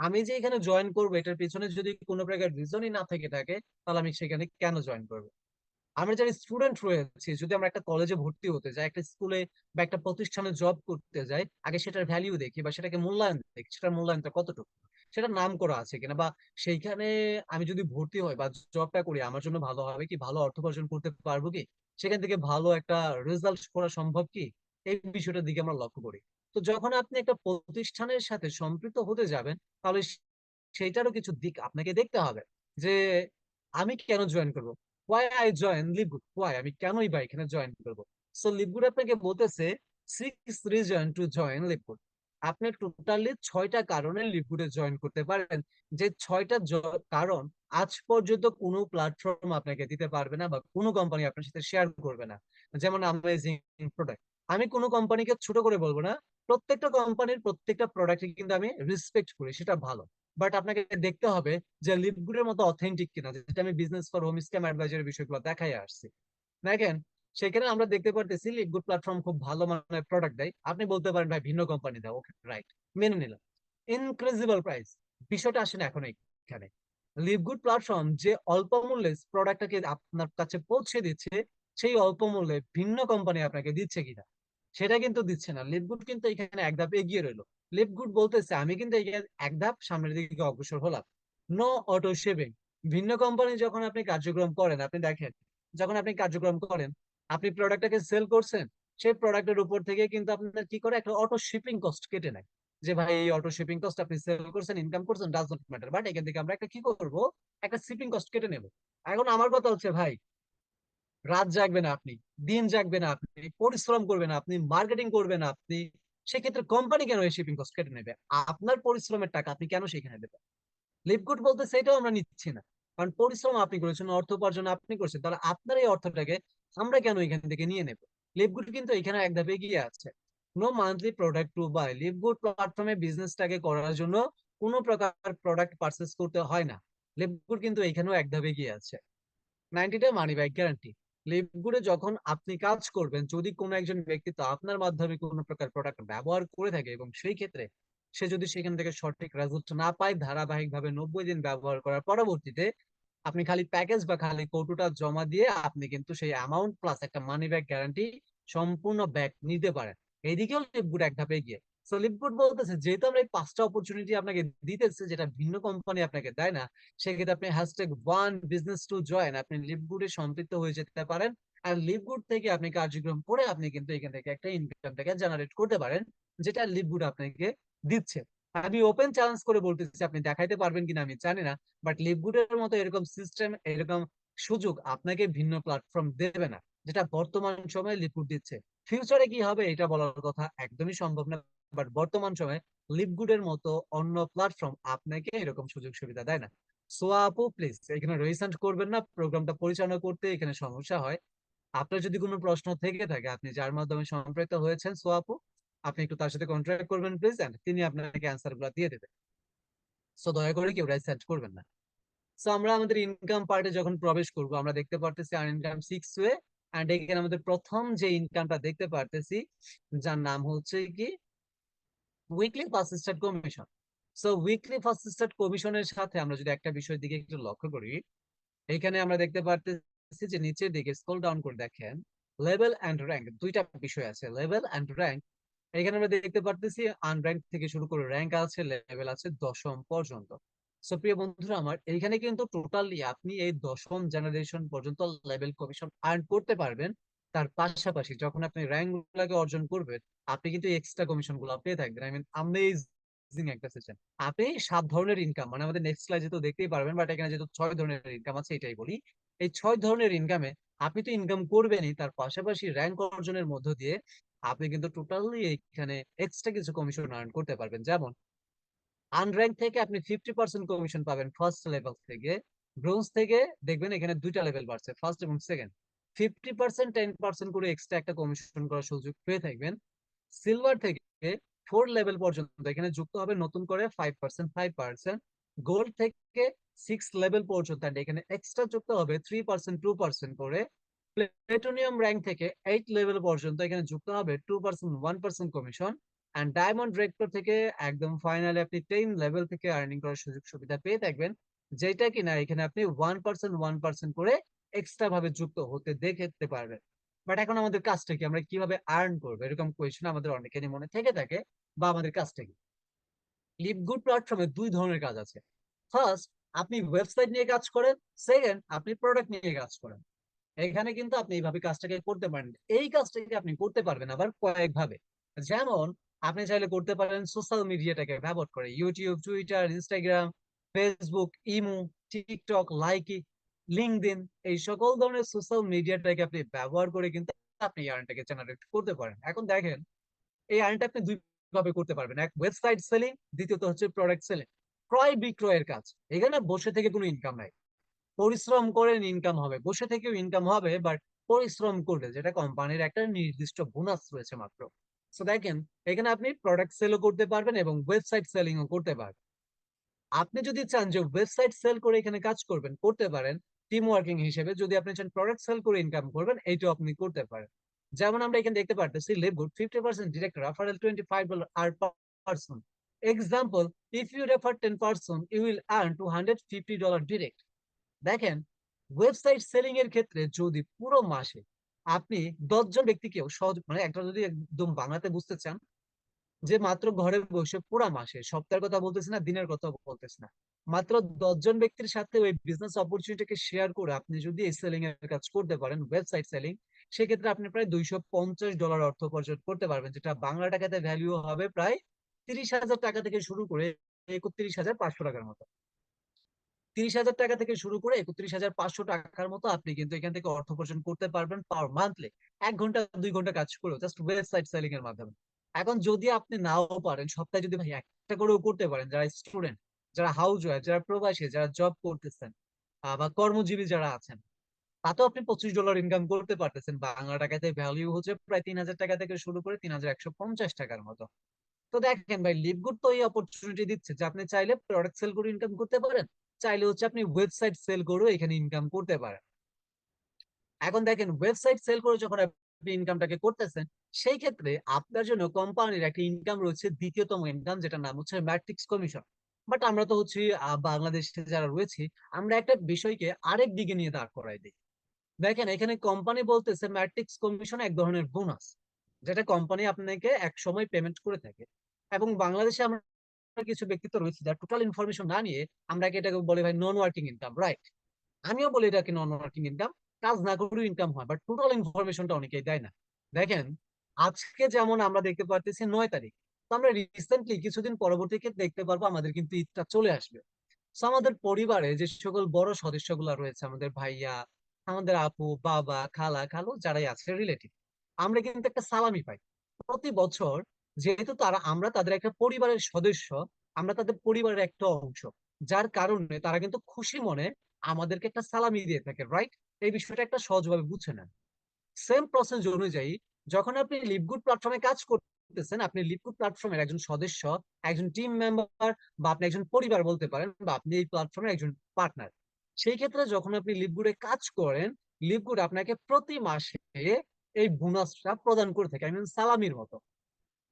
আমি যে এখানে জয়েন করবো এটার পিছনে যদি কোনো প্রকার রিজনই না থেকে থাকে, তাহলে আমি সেখানে কেন জয়েন করবো? আমরা যারা স্টুডেন্ট রয়েছি, যদি আমরা একটা কলেজে ভর্তি হতে যাই, একটা স্কুলে বা একটা প্রতিষ্ঠানে জব করতে যাই, আগে সেটার ভ্যালিউ দেখি বা সেটাকে মূল্যায়ন দেখি, সেটার মূল্যায়নটা কতটুকু, সেটা নাম করা আছে কিনা, বা সেইখানে আমি যদি ভর্তি হই বা জবটা করি আমার জন্য ভালো হবে কি, ভালো অর্থ উপার্জন করতে পারবো কি, সেখান থেকে ভালো একটা রেজাল্ট করা সম্ভব কি, এই বিষয়টার দিকে আমরা লক্ষ্য করি। তো যখন আপনি একটা প্রতিষ্ঠানের সাথে সম্পৃক্ত হতে যাবেন, তাহলে সেইটারও কিছু দিক আপনাকে দেখতে হবে যে আমি কেন জয়েন করবো, why I join LiveGood, why আমি কেনই বা এখানে জয়েন করবো। সো লিভগুড আপনাকে বলতেছে 6 reason to join লিভগুড। আপনি টোটালি 6টা কারণে লিভগুডে জয়েন করতে পারেন, যে 6টা কারণ আজ পর্যন্ত কোনো প্ল্যাটফর্ম আপনাকে দিতে পারবে না বা কোনো কোম্পানি আপনার সাথে শেয়ার করবে না। যেমন অ্যামেজিং প্রোডাক্ট, আমি কোনো কোম্পানিকে ছোট করে বলবো না, প্রত্যেকটা কোম্পানির প্রত্যেকটা প্রোডাক্টে কিন্তু আমি রেসপেক্ট করি, সেটা ভালো। বাট আপনাকে দেখতে হবে যে লিভগুডের মতো অথেন্টিক কিনা, যেটা আমি বিজনেস ফর হোম স্ক্যাম অ্যাডভাইজারের বিষয়গুলো দেখাই আসছি। দেখেন, সেখানে আমরা দেখতে পারতেছি লিভগুড প্ল্যাটফর্ম খুব ভালো মানের প্রোডাক্ট দেয়। আপনি বলতে পারেন ভাই ভিন্ন কোম্পানি দাও, ওকে রাইট, মেনে নিলাম। ইনক্রেজিবল প্রাইস, বিষয়টা আসে না এখন এখানে। লিভগুড প্ল্যাটফর্ম যে অল্প মূল্যে প্রোডাক্টটাকে আপনার কাছে পৌঁছে দিচ্ছে, সেই অল্প মূল্যে ভিন্ন কোম্পানি আপনাকে দিচ্ছে কিনা, সেটা কিন্তু দিচ্ছে না। লিভগুড কিন্তু এখানে এক ধাপ এগিয়ে রইলো। লিভগুড বলতেছে আমি কিন্তু এখানে এক ধাপ সামনের দিকে অগ্রসর হলাম। No auto shipping. ভিন্ন কোম্পানি যখন আপনি কার্যক্রম করেন, আপনি দেখেন, যখন আপনি কার্যক্রম করেন, আপনি প্রোডাক্টটাকে সেল করছেন, সেই প্রোডাক্টের উপর থেকে কিন্তু আপনার কি করে, একটা অটো শিপিং কস্ট কেটে নেয়। যে ভাই এই অটো শিপিং কস্ট আপনি সেল করছেন, ইনকাম করছেন, ডাজ নট ম্যাটার, বাট এখান থেকে আমরা একটা কি করবো, একটা শিপিং কস্ট কেটে নেবো। এখন আমার কথা হচ্ছে ভাই, রাত জাগবেন আপনি, দিন জাগবেন আপনি, পরিশ্রম করবেন আপনি, মার্কেটিং করবেন আপনি, সেক্ষেত্রে কোম্পানি কেন এই শিপিং কস্ট কেটে নেবে? আপনার পরিশ্রমের টাকা আপনি কেন সেখানে দেবেন? লিভগুড বলতে সেটাও আমরা নিচ্ছি না, কারণ পরিশ্রম আপনি করেছেন, অর্থ উপার্জন আপনি করেছেন, তাহলে আপনার এই অর্থটাকে আমরা কেন এখান থেকে নিয়ে নেব? লিভগুড কিন্তু এখানে এক ধাপ এগিয়ে আছে। No monthly product to buy. LiveGood প্ল্যাটফর্মে বিজনেসটাকে করার জন্য কোনো প্রকার প্রোডাক্ট পারচেস করতে হয় না। লিভগুড কিন্তু এখানেও এক ধাপ এগিয়ে আছে। 90 ডে মানি ব্যাক গ্যারান্টি। লিভগুডে যখন আপনি কাজ করবেন, যদি কোনো একজন ব্যক্তি তো আপনার মাধ্যমে কোনো প্রকার প্রোডাক্ট ব্যবহার করে থাকে এবং সেই ক্ষেত্রে সে যদি সেখান থেকে সঠিক রেজাল্ট না পায়, ধারাবাহিকভাবে 90 দিন ব্যবহার করার পরবর্তীতে আপনি খালি প্যাকেজ বা খালি কৌটোটা জমা দিয়ে আপনি কিন্তু সেই অ্যামাউন্ট প্লাস একটা মানি ব্যাক গ্যারান্টি সম্পূর্ণ ব্যাক নিতে পারেন। এইদিকেও লিভগুড এক ধাপে এগিয়ে। সো লিভগুড বলতেছে যেহেতু আমরা এই 5টা অপরচুনিটি আপনাকে দিতেছে, যেটা ভিন্ন কোম্পানি আপনাকে দেয় না, সেক্ষেত্রে আপনি #1 business to join আপনি লিভগুডে সম্পৃক্ত হয়ে যেতে পারেন। আর লিভগুড থেকে আপনি কার্যক্রম করে আপনি কিন্তু এখান থেকে একটা ইনকামটাকে জেনারেট করতে পারেন, যেটা লিভগুড আপনাকে দিচ্ছে। আমি ওপেন চ্যালেঞ্জ করে বলতেছি, আপনি দেখাইতে পারবেন কিনা আমি জানি না, বাট লিভগুডের মতো এরকম সিস্টেম, এরকম সুযোগ আপনাকে ভিন্ন প্ল্যাটফর্ম দেবে না, যেটা বর্তমান সময়ে লিভগুড দিচ্ছে। ফিউচারে কি হবে এটা বলার কথা একদমই সম্ভব না, বাট বর্তমান সময়ে লিভগুডের মতো অন্য প্ল্যাটফর্ম আপনাকে এরকম সুযোগ সুবিধা দেয় না। সো আপু প্লিজ এখানে রেজিস্ট্রেশন করবেন না, প্রোগ্রামটা পরিচালনা করতে এখানে সমস্যা হয়। আপনার যদি কোনো প্রশ্ন থেকে থাকে, আপনি যার মাধ্যমে সম্পৃক্ত হয়েছেন সো আপু, আপনি একটু তার সাথে কন্ট্যাক্ট করবেন প্লিজ, এন্ড তিনি আপনাকে অ্যান্সার গুলো দিয়ে দেবেন। সো দয়া করে কেউ রেজিস্ট্রেশন করবেন না। সো আমরা আমাদের ইনকাম পার্টে যখন প্রবেশ করব, আমরা দেখতে পারতেছি আর্ন ইনকাম 6 ওয়ে। এন্ড এখানে আমাদের প্রথম যে ইনকামটা দেখতে পারতেছি, যার নাম হচ্ছে কি weekly first start commission. So weekly first start কমিশনের সাথে আমরা যদি একটা বিষয়ের দিকে একটু লক্ষ্য করি, এখানে আমরা দেখতে পারতেছি যে নিচের দিকে স্ক্রল ডাউন করে দেখেন, লেভেল এন্ড র্যাঙ্ক, দুইটা বিষয় আছে, লেভেল এন্ড র্যাঙ্ক। এখানে আমরা দেখতে পারতেছি আনর্যাঙ্ক থেকে শুরু করে র্যাঙ্ক আছে, লেভেল আছে 10ম পর্যন্ত। সো প্রিয় বন্ধুরা আমার, এইখানে কিন্তু টোটালি আপনি এই 10ম জেনারেশন পর্যন্ত লেভেল কমিশন আর্ন করতে পারবেন। তার পাশাপাশি যখন আপনি র্যাঙ্ক গুলাকে অর্জন করবেন, আপনি কিন্তু এক্সট্রা কমিশন গুলো পেয়ে থাকবেন। আই মিন আমেজিং একটা সিস্টেম। আপনি 7 ধরনের ইনকাম, মানে আমাদের নেক্সট স্লাইডে তো দেখতেই পারবেন, বাট এখানে যেহেতু 6 ধরনের ইনকাম আছে এটাই বলি। এই 6 ধরনের ইনকামে আপনি তো ইনকাম করবেনই, তার পাশাপাশি র্যাঙ্ক অর্জনের মধ্য দিয়ে আপনি কিন্তু টোটালি এখানে এক্সট্রা কিছু কমিশন আর্ন করতে পারবেন। যেমন আনর্যাঙ্ক থেকে আপনি 50% কমিশন পাবেন ফার্স্ট লেভেল থেকে। ব্রোঞ্জ থেকে দেখবেন এখানে দুইটা লেভেল বাড়ছে, ফার্স্ট এবং সেকেন্ড। 50% 10% করে এক্সট্রা একটা কমিশন করার সুযোগ পেয়ে থাকবেন। সিলভার থেকে 4 লেভেল পর্যন্ত এখানে যুক্ত হবে নতুন করে 5%। গোল্ড থেকে 6 লেভেল পর্যন্ত and এখানে এক্সট্রা যুক্ত হবে 3% 2% করে। প্লেটোনিয়াম র্যাঙ্ক থেকে 8 লেভেল পর্যন্ত এখানে যুক্ত হবে 2% 1% কমিশন। অ্যান্ড ডায়মন্ড রেক্টর থেকে একদম ফাইনালি আপনি 10 লেভেল থেকে আর্নিং করার সুযোগ সুবিধা পেয়ে থাকবেন, যেটা কিনা এখানে আপনি 1% করে এক্সট্রা ভাবে যুক্ত হতে দেখতে পারবেন। বাট এখন আমাদের কাজটা কি, আমরা কিভাবে আর্ন করবো, এরকম কোয়েশ্চেন আমাদের অনেকেরই মনে থেকে থাকে। বা আমাদের কাজটা কি? লিভগুড প্ল্যাটফর্মে দুই ধরনের কাজ আছে। ফার্স্ট, আপনি ওয়েবসাইট নিয়ে কাজ করেন। সেকেন্ড, আপনি প্রোডাক্ট নিয়ে কাজ করেন। এখানে কিন্তু আপনি এইভাবে কাজটাকে করতে পারেন। এই কাজটাকে আপনি করতে পারবেন আবার কয়েকভাবে। যেমন, আপনি চাইলে করতে পারেন সোশ্যাল মিডিয়াটাকে ব্যবহার করে, YouTube, Twitter, Instagram, Facebook, imo, TikTok, Likee, LinkedIn, এই সকল ধরনের সোশ্যাল মিডিয়াটাকে আপনি ব্যবহার করে কিন্তু আপনি আর্নটাকে জেনারেট করতে পারেন। এখন দেখেন, এই আর্নটা আপনি দুই ভাবে করতে পারবেন। এক, ওয়েবসাইট সেলিং, দ্বিতীয়ত হচ্ছে প্রোডাক্ট সেলিং, ক্রয় বিক্রয়ের কাজ। এখানে বসে থেকে কোনো ইনকাম নাই, পরিশ্রম করে ইনকাম হবে। বসে থেকেও ইনকাম হবে, বাট পরিশ্রম করলে, যেটা কোম্পানির একটা নির্দিষ্ট বোনাস রয়েছে মাত্র। সো দেখেন, এখানে আপনি প্রোডাক্ট সেলও করতে পারবেন এবং ওয়েবসাইট সেলিংও করতে পারবেন। আপনি যদি চান যে ওয়েবসাইট সেল করে এখানে কাজ করবেন, করতে পারেন টিম ওয়ার্কিং হিসেবে। যদি আপনি চান প্রোডাক্ট সেল করে ইনকাম করবেন, এইটাও আপনি করতে পারেন। যেমন আমরা এখানে দেখতে পারতেছি, লিভগুড 50% ডিরেক্ট রেফারেল, $25 আর person. Example, if you refer 10 person, you will earn $250 direct. দেখেন, ওয়েবসাইট সেলিং এর ক্ষেত্রে যদি পুরো মাসে আপনি 10 জন ব্যক্তিকেও সহজ, মানে একটা যদি একদম বাংলাতে বুঝতে চান, যে মাত্র ঘরে বসে পুরো মাসে, সপ্তাহের কথা বলতেছি না, দিনের কথা বলতেছি না, মাত্র 10 জন ব্যক্তির সাথে ওই বিজনেস অপরচুনিটিকে শেয়ার করে আপনি যদি এই সেলিং এর কাজ করতে পারেন, ওয়েবসাইট সেলিং, সেক্ষেত্রে আপনি প্রায় $250 অর্থ উপার্জন করতে পারবেন, যেটা বাংলা টাকাতে ভ্যালু হবে প্রায় 30,000 টাকা থেকে শুরু করে 31,500 টাকার মতো। 30,000 টাকা থেকে শুরু করে 31,500 টাকার মতো আপনি কিন্তু এখান থেকে অর্থ উপার্জন করতে পারবেন পার মান্থলি। 1 ঘন্টা 2 ঘন্টা কাজ করেও, জাস্ট ওয়েবসাইট সেলিং এর মাধ্যমে। এখন যদি আপনি নাও পারেন, সপ্তাহে যদি ভাই একটা করেও করতে পারেন, যারা স্টুডেন্ট, যারা হাউস ওয়াইফ, যারা প্রবাসী, যারা জব করতেছেন, বা কর্মজীবী যারা আছেন, তাতেও আপনি $25 ইনকাম করতে পারতেছেন। বাংলা টাকাতে ভ্যালু হচ্ছে প্রায় 3,000 টাকা থেকে শুরু করে 3,150 টাকার মতো। তো দেখেন ভাই, লিভগুড তো এই অপরচুনিটি দিচ্ছে যে আপনি চাইলে প্রোডাক্ট সেল করে ইনকাম করতে পারেন, চাইলে হচ্ছে আপনি ওয়েবসাইট সেল করেও এখানে ইনকাম করতে পারেন। এখন দেখেন, ওয়েবসাইট সেল করে যখন আপনি ইনকামটাকে করতেছেন, সেই ক্ষেত্রে আপনার জন্য কোম্পানির একটা ইনকাম রয়েছে, দ্বিতীয়তম ইনকাম, যেটার নাম হচ্ছে ম্যাট্রিক্স কমিশন। বাট আমরা তো হচ্ছে বাংলাদেশে যারা রয়েছে, আমরা একটা বিষয়কে আরেক দিকে নিয়ে দাঁড় করাই দিই। দেখেন, এখানে কোম্পানি বলতেছে ম্যাট্রিক্স কমিশন এক ধরনের বোনাস, যেটা কোম্পানি আপনাকে এক সময় পেমেন্ট করে থাকে। এবং বাংলাদেশে আমরা কিছু ব্যক্তিত্ব রয়েছে যারা টোটাল ইনফরমেশন না নিয়ে, আমরা এটাকে বলি ভাই নন ওয়ার্কিং ইনকাম, রাইট? আমিও বলি এটাকে নন ওয়ার্কিং ইনকাম। কাজ না করেও ইনকাম হয়, বাট টোটাল ইনফরমেশনটা অনেকেই দেয় না। দেখেন, আজকে যেমন আমরা দেখতে পারতেছি 9 তারিখ, তো আমরা রিসেন্টলি কিছুদিন পরবর্তীকে দেখতে পারবো আমাদের কিন্তু ঈদটা চলে আসবে। So, আমাদের পরিবারে যে সকল বড় সদস্যগুলা রয়েছে, আমাদের ভাইয়া, আমাদের আপু, বাবা, খালা, খালু, যারাই আছে রিলেটিভ, আমরা কিন্তু একটা সালামি পাই প্রতি বছর। যেহেতু আমরা তাদের একটা পরিবারের সদস্য, আমরা তাদের পরিবারের একটা অংশ, যার কারণে তারা কিন্তু খুশি মনে আমাদেরকে একটা সালামি দিয়ে থাকে, রাইট? এই বিষয়টা একটা সহজভাবে বুঝে নেন। সেম প্রসেস অনুযায়ী, যখন আপনি লিভগুড প্ল্যাটফর্মে কাজ করতেছেন, আপনি লিভগুড প্ল্যাটফর্মের একজন সদস্য, একজন টিম মেম্বার, বা আপনি একজন পরিবার বলতে পারেন, বা আপনি এই প্ল্যাটফর্মের একজন পার্টনার। সেই ক্ষেত্রে যখন আপনি লিভগুডে কাজ করেন, লিভগুড আপনাকে প্রতি মাসে এই বোনাসটা প্রদান করে থাকে, আই মিন সালামির মতো।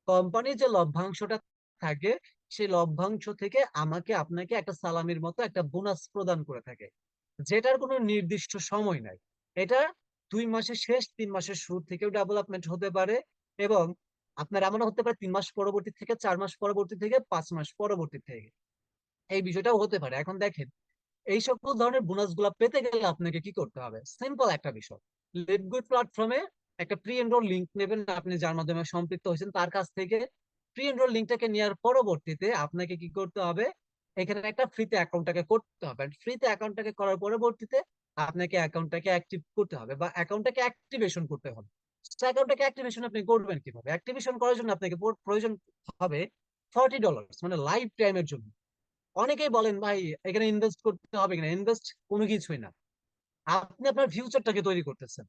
কোম্পানির যে লভ্যাংশটা থাকে, সেই লভ্যাংশ থেকে আমাকে আপনাকে একটা সালামির মতো একটা বোনাস প্রদান করে থাকে, যেটার কোনো নির্দিষ্ট সময় নাই। এটা 2 মাসের শেষ, 3 মাসের শুরু থেকেও ডেভেলপমেন্ট হতে পারে, এবং আপনার এমন হতে পারে 3 মাস পরবর্তী থেকে, 4 মাস পরবর্তী থেকে, 5 মাস পরবর্তী থেকে, এই বিষয়টাও হতে পারে। এখন দেখেন, এই সকল ধরনের বোনাস গুলা পেতে গেলে আপনাকে কি করতে হবে? সিম্পল একটা বিষয়, লিভগুড প্ল্যাটফর্মে একটা প্রি এনরোল লিঙ্ক নেবেন, আপনি যার মাধ্যমে সম্পৃক্ত হয়েছেন তার কাছ থেকে। প্রি এনরোল লিঙ্কটাকে নেওয়ার পরবর্তীতে আপনাকে কি করতে হবে? এখানে একটা ফ্রিতে অ্যাকাউন্টটাকে করতে হবে। ফ্রিতে অ্যাকাউন্টটাকে করার পরবর্তীতে আপনাকে অ্যাকাউন্টটাকে অ্যাক্টিভ করতে হবে, বা অ্যাকাউন্টটাকে অ্যাক্টিভেশন করতে হবে। অ্যাকাউন্টটাকে অ্যাক্টিভেশন আপনি করবেন কিভাবে? অ্যাক্টিভেশন করার জন্য আপনাকে প্রয়োজন হবে $40, মানে লাইফ টাইমের জন্য। অনেকেই বলেন ভাই, এখানে ইনভেস্ট করতে হবে কিনা? ইনভেস্ট কোনো কিছুই না, আপনি আপনার ফিউচারটাকে তৈরি করতেছেন।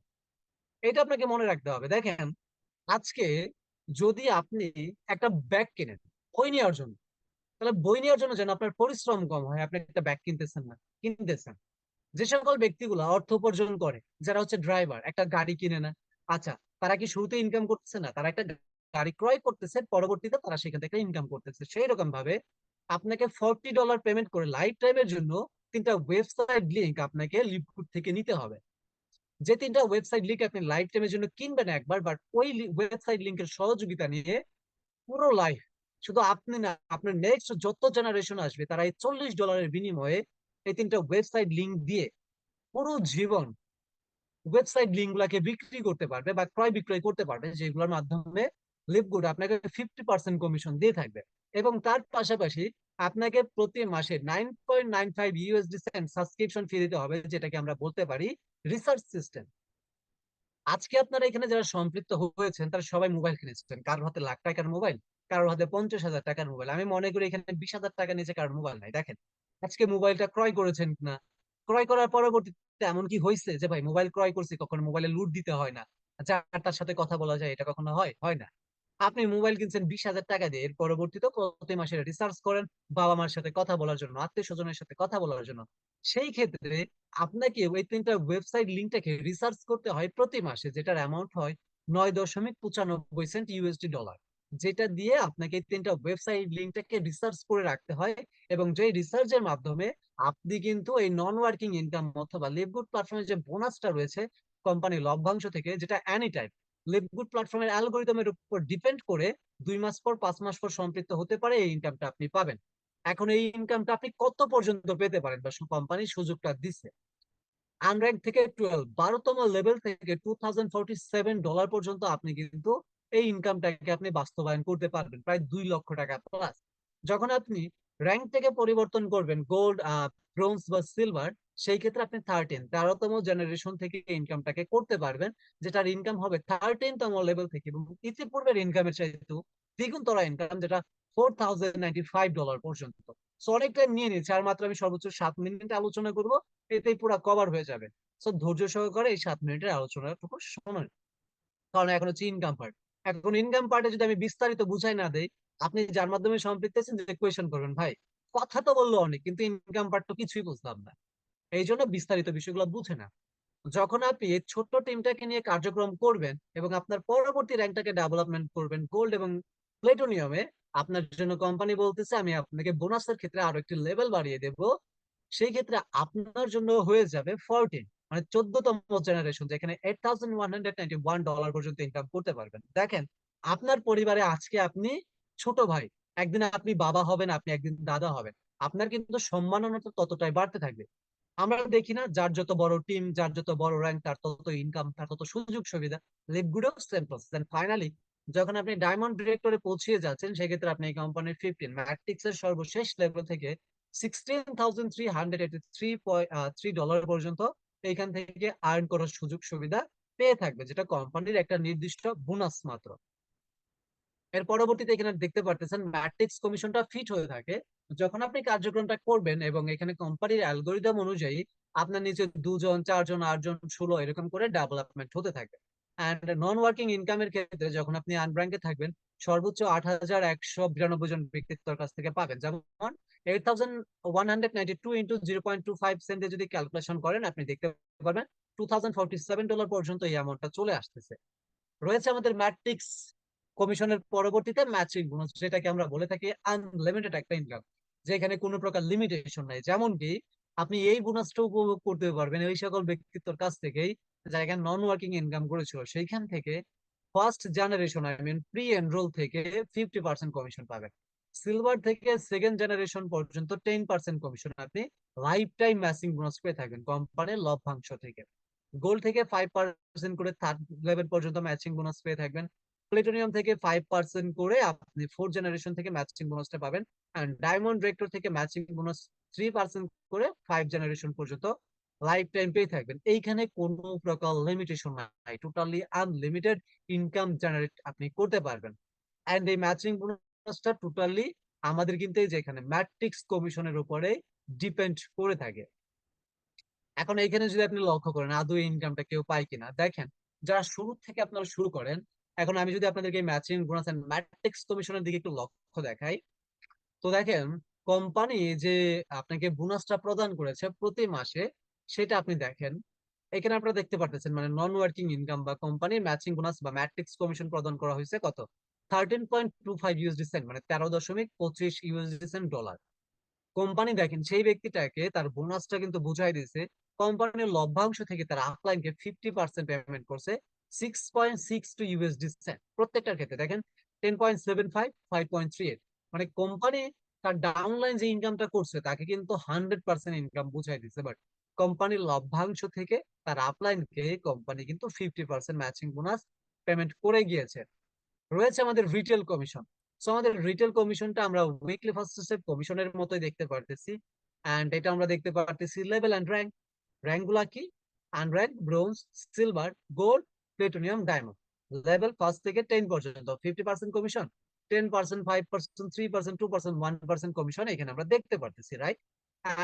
এটা আপনাকে মনে রাখতে হবে। দেখেন, আজকে যদি আপনি একটা ব্যাগ কিনেন বই নেওয়ার জন্য, তাহলে বই নেওয়ার জন্য যেন আপনার পরিশ্রম কম হয়, আপনি একটা ব্যাগ কিনতেছেন না, কিনতেছেন। যে সকল ব্যক্তিগুলো অর্থ উপার্জন করে, যারা হচ্ছে ড্রাইভার, একটা গাড়ি কিনে না, আচ্ছা, তারা কি শুরুতে ইনকাম করতেছে না? তারা একটা গাড়ি ক্রয় করতেছে, পরবর্তীতে তারা সেখান থেকে ইনকাম করতেছে। সেই রকম ভাবে আপনাকে $40 পেমেন্ট করে লাইফ টাইমের জন্য 3টা ওয়েবসাইট লিংক আপনাকে লিভগুড থেকে নিতে হবে। যে 3টা ওয়েবসাইট লিংক আপনি লাইফ টাইমের জন্য কিনবেন একবার, বাট ওই ওয়েবসাইট লিংকের সহযোগিতা নিয়ে পুরো লাইফ, শুধু আপনি না, আপনার নেক্সট যত জেনারেশন আসবে তারা এই $40 বিনিময়ে এই 3টা ওয়েবসাইট লিংক দিয়ে পুরো জীবন ওয়েবসাইট লিংক গুলাকে বিক্রি করতে পারবে বা ক্রয় বিক্রয় করতে পারবে, যেগুলোর মাধ্যমে লিভগুড আপনাকে 50% কমিশন দিয়ে থাকবে। এবং তার পাশাপাশি আপনাকে প্রতি মাসে 9.95 USD সেন্ট সাবস্ক্রিপশন ফি দিতে হবে, যেটাকে আমরা বলতে পারি রিসার্চ সিস্টেম। আজকে আপনারা এখানে যারা সম্পৃক্ত হয়েছেন তারা সবাই মোবাইল কিনেছেন, কারোর হাতে লাখ টাকার মোবাইল, কারোর হাতে 50,000 টাকার মোবাইল। আমি মনে করি এখানে 20,000 টাকা নিচে কারোর মোবাইল নাই। দেখেন আজকে মোবাইলটা ক্রয় করেছেন না, ক্রয় করার পরবর্তীতে এমন কি হয়েছে যে ভাই মোবাইল ক্রয় করছি, কখনো মোবাইলে লুট দিতে হয় না, যার তার সাথে কথা বলা যায়, এটা কখনো হয়? হয় না। আপনি মোবাইল কিনছেন 20,000 টাকা দিয়ে, এর পরবর্তীতে প্রতি মাসে রিসার্চ করেন বাবা মার সাথে কথা বলার জন্য, আত্মীয় স্বজনের সাথে কথা বলার জন্য। সেই ক্ষেত্রে আপনাকে ওই 3টা ওয়েবসাইট লিঙ্কটাকে রিসার্চ করতে হয় প্রতি মাসে, যেটার অ্যামাউন্ট হয় 9.95 সেন্ট ইউএসডি ডলার, যেটা দিয়ে আপনাকে এই 3টা ওয়েবসাইট লিঙ্কটাকে রিসার্চ করে রাখতে হয়। এবং যে রিসার্চের মাধ্যমে আপনি কিন্তু এই নন ওয়ার্কিং ইনকাম অথবা লিভগুড প্ল্যাটফর্মের যে বোনাসটা রয়েছে কোম্পানির লভ্যাংশ থেকে, যেটা এনি টাইম লিভগুড প্ল্যাটফর্মের অ্যালগোরিদমের উপর ডিপেন্ড করে 2 মাস পর 5 মাস পর সম্পৃক্ত হতে পারে, এই ইনকামটা আপনি পাবেন। এখন এই ইনকামটা আপনি কত পর্যন্ত পেতে পারেন বা কোম্পানি সুযোগটা দিচ্ছে? আনর্যাঙ্ক থেকে 12তম লেভেল থেকে $2,047 পর্যন্ত আপনি কিন্তু এই ইনকামটাকে আপনি বাস্তবায়ন করতে পারবেন, প্রায় 2 লক্ষ টাকা প্লাস। যখন আপনি র্যাঙ্ক থেকে পরিবর্তন করবেন গোল্ড, ব্রোঞ্জ বা সিলভার, সেই ক্ষেত্রে আপনি 13তম জেনারেশন থেকে ইনকামটাকে করতে পারবেন, যেটার ইনকাম হবে 13তম লেভেল থেকে, এবং ইতিপূর্বের ইনকামের চাইতে দ্বিগুণ তরা ইনকাম, যেটা $4,095 পর্যন্ত। সো অনেক টাইম নিয়ে নিচ্ছে, আর মাত্র আমি সর্বোচ্চ 7 মিনিট আলোচনা করব, এতেই পুরো কভার হয়ে যাবে। সো ধৈর্য সহকারে এই 7 মিনিটের আলোচনাটুকু শুনুন। কারণ এখন হচ্ছে ইনকাম পার্ট। এখন ইনকাম পার্টে যদি আমি বিস্তারিত বুঝাই না দেই, আপনি যার মাধ্যমে সম্পৃক্ত আছেন যে কোয়েশ্চেন করবেন, ভাই কথা তো বললো অনেক, কিন্তু ইনকাম পার্ট তো কিছুই বুঝলাম না। এই জন্য বিস্তারিত বিষয়গুলো বুঝে না। যখন আপনি এই ছোট্ট টিমটাকে নিয়ে কার্যক্রম করবেন এবং আপনার পরবর্তী র্যাঙ্কটাকে ডেভেলপমেন্ট করবেন গোল্ড এবং প্লেটোনিয়ামে, আপনার জন্য কোম্পানি বলতেছে আমি আপনাকে বোনাসের ক্ষেত্রে আরো একটি লেভেল বাড়িয়ে দেব। সেই ক্ষেত্রে আপনার জন্য হয়ে যাবে 14, মানে 14তম জেনারেশন, যেখানে $8,191 পর্যন্ত ইনকাম করতে পারবেন। দেখেন আপনার পরিবারে আজকে আপনি ছোট ভাই, একদিন আপনি বাবা হবেন, আপনি একদিন দাদা হবেন, আপনার কিন্তু সম্মাননা তো ততটাই বাড়তে থাকবে। আমরা দেখি না, যার যত বড় টিম, যার যত বড় র্যাঙ্ক, তার তত ইনকাম, তার তত সুযোগ সুবিধা। লিভগুডও সেম প্রসেস। এন্ড ফাইনালি যখন আপনি ডায়মন্ড ডিরেক্টরে পৌঁছে যাচ্ছেন, সেক্ষেত্রে আপনি এই কোম্পানির 15 ম্যাট্রিক্স এর সর্বশেষ লেভেল থেকে $16,383 পর্যন্ত এইখান থেকে আর্ন করার সুযোগ সুবিধা পেয়ে থাকবে, যেটা কোম্পানির একটা নির্দিষ্ট বোনাস মাত্র। এর পরবর্তীতে এখানে দেখতে পারতেছেন ম্যাট্রিক্স কমিশনটা ফিট হয়ে থাকে যখন আপনি কার্যক্রমটা করবেন, এবং এখানে কোম্পানির অ্যালগোরিদম অনুযায়ী আপনার নিচে 2 জন, 4 জন, 8 জন, 16 এরকম করে ডেভেলপমেন্ট হতে থাকে। অ্যান্ড নন ওয়ার্কিং ইনকামের ক্ষেত্রে যখন আপনি আনব্র্যাঙ্কে থাকবেন, সর্বোচ্চ 8,192 জন ব্যক্তিত্বের কাছ থেকে পাবেন। যেমন 8,192 ইন্টু 0.25 সেন্টে যদি ক্যালকুলেশন করেন, আপনি দেখতে পারবেন $2,047 পর্যন্ত এই অ্যামাউন্টটা চলে আসতেছে। রয়েছে আমাদের ম্যাট্রিক্স কমিশনের পরবর্তীতে ম্যাচিং বোনাস, যেটাকে আমরা বলে থাকি আনলিমিটেড একটা ইনকাম, যেখানে কোনো প্রকার লিমিটেশন নাই। যেমন কি আপনি এই বোনাসটা উপভোগ করতে পারবেন ওই সকল ব্যক্তিত্বের কাছ থেকেই যারা এখানে নন ওয়ার্কিং ইনকাম করেছিল, সেইখান থেকে first generation, I mean pre enrol থেকে 50% কমিশন পাবেন। সিলভার থেকে সেকেন্ড জেনারেশন পর্যন্ত 10% কমিশন আপনি লাইফ টাইম ম্যাচিং বোনাস পেয়ে থাকবেন কোম্পানির লভ্যাংশ থেকে। গোল্ড থেকে 5% করে থার্ড লেভেল পর্যন্ত ম্যাচিং বোনাস পেয়ে থাকবেন। প্লেটোনিয়াম থেকে 5% করে আপনি ফোর্থ জেনারেশন থেকে ম্যাচিং বোনাসটা পাবেন। এন্ড ডায়মন্ড রেক্টর থেকে ম্যাচিং বোনাস 3% করে 5 জেনারেশন পর্যন্ত লাইফ টাইম পেয়ে থাকবেন। এইখানে কোনো প্রকার লিমিটেশন নাই, টোটালি আনলিমিটেড ইনকাম জেনারেট আপনি করতে পারবেন। এন্ড এই ম্যাচিং বোনাসটা টোটালি আমাদের কিন্তু এই যে এখানে ম্যাট্রিক্স কমিশনের উপরে ডিপেন্ড করে থাকে। এখন এইখানে যদি আপনি লক্ষ্য করেন আদৌ ইনকামটা কেউ পায় কিনা, দেখেন যারা শুরু থেকে আপনারা শুরু করেন, এখন আমি যদি আপনাদেরকে ম্যাচিং বোনাস এন্ড ম্যাট্রিক্স কমিশনের দিকে একটু লক্ষ্য দেখাই, তো দেখেন কোম্পানি যে আপনাকে বোনাসটা প্রদান করেছে প্রতি মাসে, সেটা আপনি দেখেন এখানে আপনারা দেখতে পারতেছেন, মানে নন ওয়ার্কিং ইনকাম বা কোম্পানির ম্যাচিং বোনাস বা ম্যাট্রিক্স কমিশন প্রদান করা হয়েছে কত 13.25 USD সেন্ট, মানে 13.25 USD সেন্ট ডলার। কোম্পানি দেখেন সেই ব্যক্তিটাকে তার বোনাসটা কিন্তু বুঝাই দিয়েছে, কোম্পানির লভ্যাংশ থেকে তার আপলাইনকে 50% পেমেন্ট করছে 6.62 USD সেন্ট প্রত্যেকটার ক্ষেত্রে। দেখেন 10.75, 5.38, মানে কোম্পানি তার ডাউনলাইন যে ইনকামটা করছে তাকে কিন্তু 100% ইনকাম বুঝাই দিচ্ছে, বাট কোম্পানির লভ্যাংশ থেকে তার আপলাইনকে কোম্পানি কিন্তু 50% ম্যাচিং বোনাস পেমেন্ট করে গিয়েছে। রয়েছে আমাদের রিটেল কমিশন। সো আমাদের রিটেল কমিশনটা আমরা উইকলি ফার্স্ট স্টেপ কমিশনের মতোই দেখতে পারতেছি। এন্ড এটা আমরা দেখতে পারতেছি লেভেল এন্ড র্যাঙ্ক। র্যাঙ্ক গুলা কি? Unranked, bronze, silver, gold, platinum, diamond. Level first থেকে 10 পর্যন্ত 50% কমিশন, 10%, 5%, 3%, 2%, 1% কমিশন এখানে আমরা দেখতে পারতেছি, রাইট?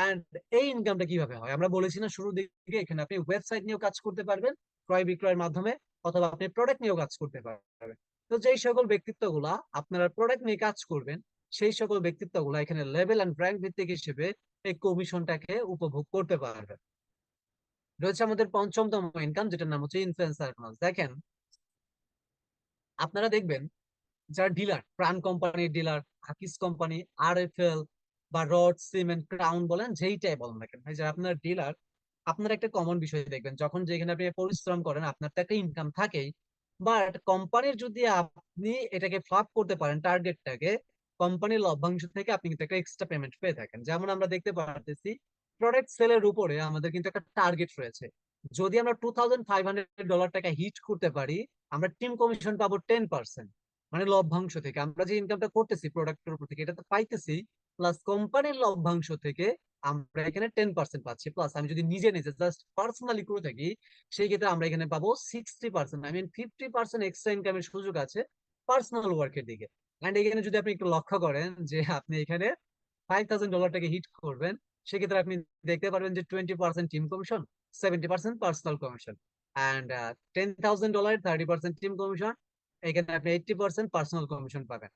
এন্ড এই ইনকামটা কিভাবে হয় আমরা বলেছি না শুরুর দিকে, এখানে আপনি ওয়েবসাইট নিয়েও কাজ করতে পারবেন ক্রয় বিক্রয়ের মাধ্যমে, অথবা আপনি প্রোডাক্ট নিয়েও কাজ করতে পারবেন। তো যেই সকল ব্যক্তিত্বগুলা আপনারা প্রোডাক্ট নিয়ে কাজ করবেন, সেই সকল ব্যক্তিত্বগুলা এখানে লেভেল এন্ড র্যাঙ্ক ভিত্তিক হিসেবে এই কমিশনটাকে উপভোগ করতে পারবেন। রয়েছে আমাদের পঞ্চমতম ইনকাম, যেটার নাম হচ্ছে ইনফ্লুয়েন্সার বোনাস। দেখেন আপনারা দেখবেন যারা ডিলার, প্রাণ কোম্পানির ডিলার, হাকিস কোম্পানি, RFL বা রড সিমেন্ট ক্রাউন বলেন, যেইটাই বলেন না কেন, এই যে আপনার ডিলার, আপনার একটা কমন বিষয় দেখবেন, যখন যেখানে আপনি পরিশ্রম করেন আপনার তো একটা ইনকাম থাকেই, বাট কোম্পানির যদি আপনি এটাকে ফ্লাপ করতে পারেন টার্গেটটাকে, কোম্পানির লভ্যাংশ থেকে আপনি কিন্তু একটা এক্সট্রা পেমেন্ট পেয়ে থাকেন। যেমন আমরা দেখতে পারতেছি প্রোডাক্ট সেলের উপরে আমাদের কিন্তু একটা টার্গেট রয়েছে। যদি আমরা $2,500 টাকা হিট করতে পারি, আমরা টিম কমিশন পাবো 10%, মানে লভ্যাংশ থেকে আমরা যে ইনকামটা করতেছি প্রোডাক্টের উপর থেকে এটা তো পাইতেছি, প্লাস কোম্পানির লভ্যাংশ থেকে আমরা এখানে 10% পাচ্ছি, প্লাস আমি যদি নিজে নিজে জাস্ট পার্সোনালি করে থাকি সেই ক্ষেত্রে আমরা এখানে পাবো 60%, আই মিন 50% এক্সট্রা ইনকামের সুযোগ আছে পার্সোনাল ওয়ার্কের দিকে। এন্ড এখানে যদি আপনি একটু লক্ষ্য করেন যে আপনি এখানে $5,000 হিট করবেন, সেক্ষেত্রে আপনি দেখতে পারবেন যে 20% team commission, 70% personal commission. And $10,000 30% team commission, এখানে আপনি 80% পার্সোনাল কমিশন পাবেন।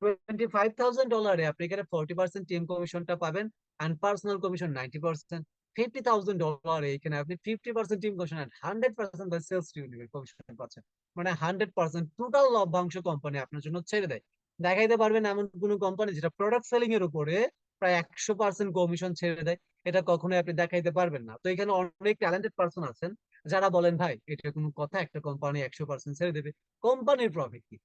$25,000 আপনি এখানে 40% টিম কমিশনটা পাবেন অ্যান্ড পার্সোনাল কমিশন 90%। $50,000 এখানে আপনি 50% team commission and 100% sales unit commission পাচ্ছেন, মানে 100% টোটাল লভ্যাংশ কোম্পানি আপনার জন্য ছেড়ে দেয়। দেখাইতে পারবেন এমন কোন কোম্পানি যেটা প্রোডাক্ট সেলিং এর উপরে প্রায় 100% কমিশন ছেড়ে দেয়? এটা কখনোই আপনি দেখাইতে পারবেন না। তো এখানে অনেক ট্যালেন্টেড পার্সন আছেন যারা বলেন ভাই এটা কোনো কথা, একটা কোম্পানি 100% ছেড়ে দেবে? কোম্পানির প্রফিট কি?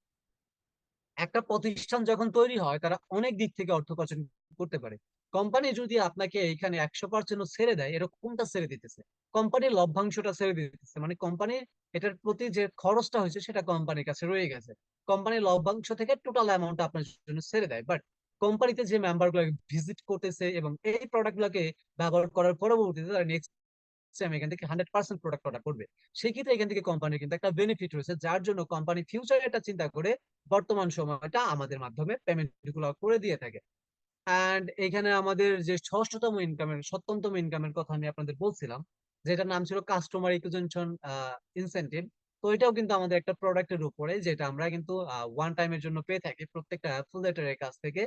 একটা প্রতিষ্ঠান যখন তৈরি হয় তারা অনেক দিক থেকে অর্থ উপার্জন করতে পারে। কোম্পানি যদি আপনাকে এখানে 100% ছেড়ে দেয়, এরকমটা ছেড়ে দিতেছে, কোম্পানির লভ্যাংশটা ছেড়ে দিতেছে, মানে কোম্পানির এটার প্রতি যে খরচটা হয়েছে সেটা কোম্পানির কাছে রয়ে গেছে, কোম্পানির লভ্যাংশ থেকে টোটাল অ্যামাউন্ট আপনার জন্য ছেড়ে দেয়। বাট কোম্পানিতে যে মেম্বার গুলো ভিজিট করতেছে এবং এই প্রোডাক্ট গুলোকে ব্যবহার করার পরবর্তীতে তারা নেক্সট টাইম এখান থেকে 100% প্রোডাক্ট অর্ডার করবে, সেই ক্ষেত্রে এখান থেকে কোম্পানির কিন্তু একটা বেনিফিট রয়েছে, যার জন্য কোম্পানি ফিউচারে এটা চিন্তা করে বর্তমান সময়টা আমাদের মাধ্যমে পেমেন্ট গুলো করে দিয়ে থাকে। এন্ড এখানে আমাদের যে ষষ্ঠতম ইনকামের, সপ্তমতম ইনকামের কথা আমি আপনাদের বলছিলাম, যেটার নাম ছিল কাস্টমার ইকুইজিশন ইনসেনটিভ। তো এটাও কিন্তু আমাদের একটা প্রোডাক্টের উপরে, যেটা আমরা কিন্তু ওয়ান টাইমের জন্য পেয়ে থাকি প্রত্যেকটা অ্যাফিলিয়েটরের কাছ থেকে,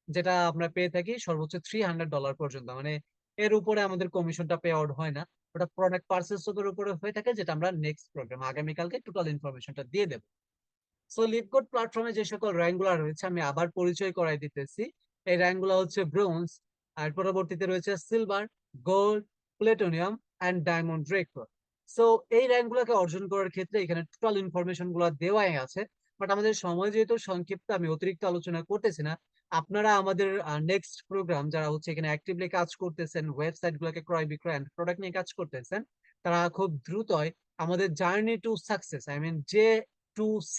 যেটা আমরা পেয়ে থাকি সর্বোচ্চ $300 পর্যন্ত, মানে এর উপরে আমাদের কমিশনটা পে আউট হয় না। ওটা প্রোডাক্ট পার্সেস এর উপরে হয়ে থাকে, যেটা আমরা নেক্সট প্রোগ্রাম আগামীকালকে টোটাল ইনফরমেশনটা দিয়ে দেবো। সো লিডকোড প্ল্যাটফর্মে যে সকল র্যাঙ্ক গুলো রয়েছে আমি আবার পরিচয় করাই দিতেছি। এই র্যাঙ্ক গুলো হচ্ছে ব্রোঞ্জ, আর পরবর্তীতে রয়েছে silver, gold, platinum and diamond record. So এই র্যাঙ্ক গুলোকে অর্জন করার ক্ষেত্রে এখানে টোটাল ইনফরমেশন গুলো দেওয়াই আছে, বাট আমাদের সময় যেহেতু সংক্ষিপ্ত আমি অতিরিক্ত আলোচনা করতেছি না। আপনারা আমাদের নেক্সট প্রোগ্রাম যারা হচ্ছে এখানে অ্যাক্টিভলি কাজ করতেছেন, ওয়েবসাইট গুলোকে ক্রয় বিক্রয় এন্ড প্রোডাক্ট নিয়ে কাজ করতেছেন, তারা খুব দ্রুতই আমাদের journey to success, I mean J2C,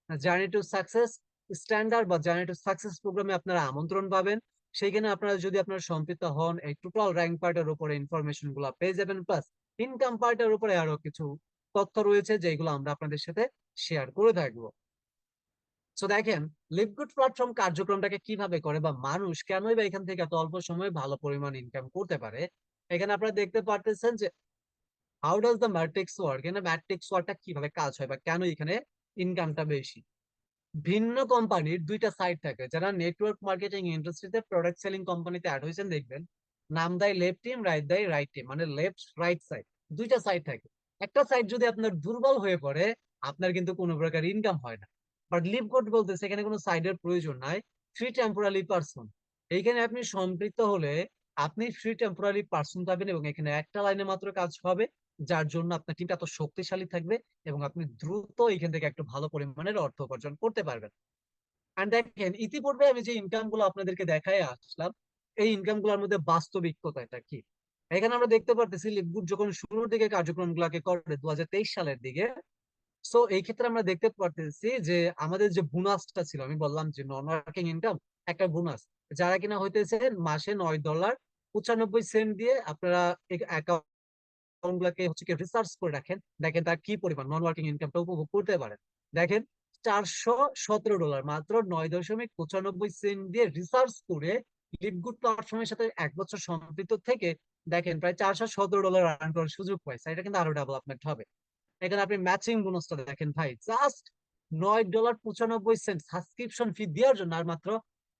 journey to success standard বা জার্নি টু সাকসেস প্রোগ্রামে আপনারা আমন্ত্রণ পাবেন। সেইখানে আপনারা যদি আপনারা সম্পৃক্ত হন, এই টোটাল র্যাঙ্ক পার্টের উপরে ইনফরমেশন গুলো পেয়ে যাবেন, প্লাস ইনকাম পার্টের উপরে আরো কিছু তথ্য রয়েছে যেগুলো আমরা আপনাদের সাথে শেয়ার করে থাকবো। সো দেখেন লিভগুড প্ল্যাটফর্ম কার্যক্রমটাকে কিভাবে করে, বা মানুষ কেনই বা এখান থেকে এত অল্প সময়ে ভালো পরিমাণ ইনকাম করতে পারে। এখানে আপনারা দেখতে পারতেছেন যে how does the matrix work, এখানে ম্যাট্রিক্স ওয়ার্কটা কিভাবে কাজ হয় বা কেন এখানে ইনকামটা বেশি। ভিন্ন কোম্পানির দুইটা সাইড থাকে, যারা নেটওয়ার্ক মার্কেটিং ইন্ডাস্ট্রিতে প্রোডাক্ট সেলিং কোম্পানিতে অ্যাড হয়েছেন দেখবেন, নাম দেয় লেফট টিম, রাইট দেয় রাইট টিম, মানে লেফট রাইট সাইড, দুইটা সাইড থাকে। একটা সাইড যদি আপনার দুর্বল হয়ে পড়ে, আপনার কিন্তু কোনো প্রকার ইনকাম হয় না। বাট লিভ গুড বলতেছে এখানে কোনো সাইডের প্রয়োজন নাই, ফ্রি টেম্পোরারি পার্সন। এইখানে আপনি সম্পৃক্ত হলে আপনি ফ্রি টেম্পোরারি পার্সন পাবেন, এবং এখানে একটা লাইনে মাত্র কাজ হবে, যার জন্য আপনার টিমটা এত শক্তিশালী থাকবে এবং আপনি দ্রুত এখান থেকে একটু ভালো পরিমাণের অর্থ উপার্জন করতে পারবেন। আর দেখেন ইতিপূর্বে আমি যে ইনকাম গুলো আপনাদেরকে দেখাই আসলাম, এই ইনকাম গুলোর মধ্যে বাস্তবিকতাটা কি? এখানে আমরা দেখতে পারতেছি লিভগুড যখন শুরুর দিকে কার্যক্রম গুলাকে করে 2023 সালের দিকে, সো এই ক্ষেত্রে আমরা দেখতে পারতেছি যে আমাদের যে বোনাসটা ছিল, আমি বললাম যে নন ওয়ার্কিং ইনকাম একটা বোনাস, যারা কিনা হইতেছে মাসে $9.95 দিয়ে আপনারা অ্যাকাউন্ট গুলাকে হচ্ছে কি রিসার্চ করে রাখেন, দেখেন তার কি পরিমাণ নন ওয়ার্কিং ইনকামটা উপভোগ করতে পারেন। দেখেন $417, মাত্র 9.95 দিয়ে রিসার্চ করে লিভগুড প্ল্যাটফর্মের সাথে 1 বছর সম্পৃক্ত থেকে দেখেন প্রায় $417 আর্ন করার সুযোগ পাইছে। এটা কিন্তু আরো ডেভেলপমেন্ট হবে। এখানে আপনি ম্যাচিং বোনাসটা দেখেন ভাই, জাস্ট $9.95 সাবস্ক্রিপশন ফি দেওয়ার জন্য, আর মাত্র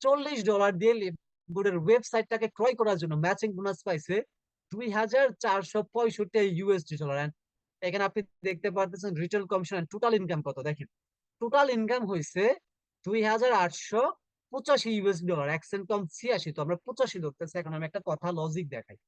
$40 দিয়ে লিভগুডের ওয়েবসাইটটাকে ক্রয় করার জন্য ম্যাচিং বোনাস পাইছে $2,465 এখানে আপনি দেখতে পারতেছেন রিটেল কমিশন টোটাল ইনকাম কত দেখেন। টোটাল ইনকাম হয়েছে $2,885, অ্যাকসেন্ট কম 86, তো আমরা 85 ধরতেছি। এখন আমি একটা কথা লজিক দেখাই,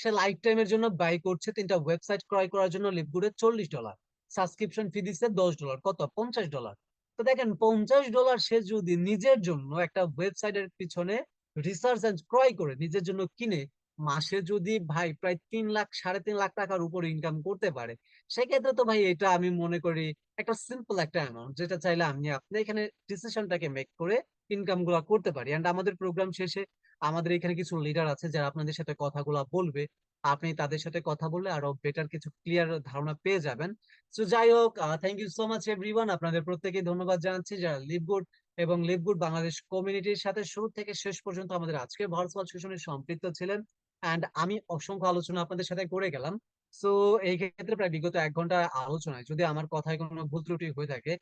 সে লাইফ টাইমের জন্য বাই করছে 3টা ওয়েবসাইট ক্রয় করার জন্য লিভগুডের $40, সাবস্ক্রিপশন ফি দিচ্ছে $10, কত $50। তো দেখেন $50 সে যদি নিজের জন্য একটা ওয়েবসাইটের পিছনে রিসার্চ এন্ড ক্রয় করে নিজের জন্য কিনে মাসে যদি ভাই প্রায় 3 লাখ 3.5 লাখ টাকার উপর ইনকাম করতে পারে, সেক্ষেত্রে তো ভাই এটা আমি মনে করি একটা সিম্পল একটা অ্যামাউন্ট, যেটা চাইলে আমি আপনি এখানে ডিসিশনটাকে মেক করে ইনকাম গুলা করতে পারি। এন্ড আমাদের প্রোগ্রাম শেষে আমাদের এখানে কিছু লিডার আছে যারা আপনাদের সাথে কথাগুলো বলবে, আপনি তাদের সাথে কথা বললে আরো বেটার কিছু ক্লিয়ার ধারণা পেয়ে যাবেন। তো যাই হোক, thank you so much everyone, আপনাদের প্রত্যেকে ধন্যবাদ জানাচ্ছি যারা লিভগুড এবং লিভগুড বাংলাদেশ কমিউনিটির সাথে শুরু থেকে শেষ পর্যন্ত আমাদের আজকের ভার্চুয়াল সেশনে সম্পৃক্ত ছিলেন। অ্যান্ড আমি অসংখ্য আলোচনা আপনাদের সাথে করে গেলাম। সো এই ক্ষেত্রে প্রায় বিগত 1 ঘন্টা আলোচনায় যদি আমার কথায় কোনো ভুল ত্রুটি হয়ে থাকে,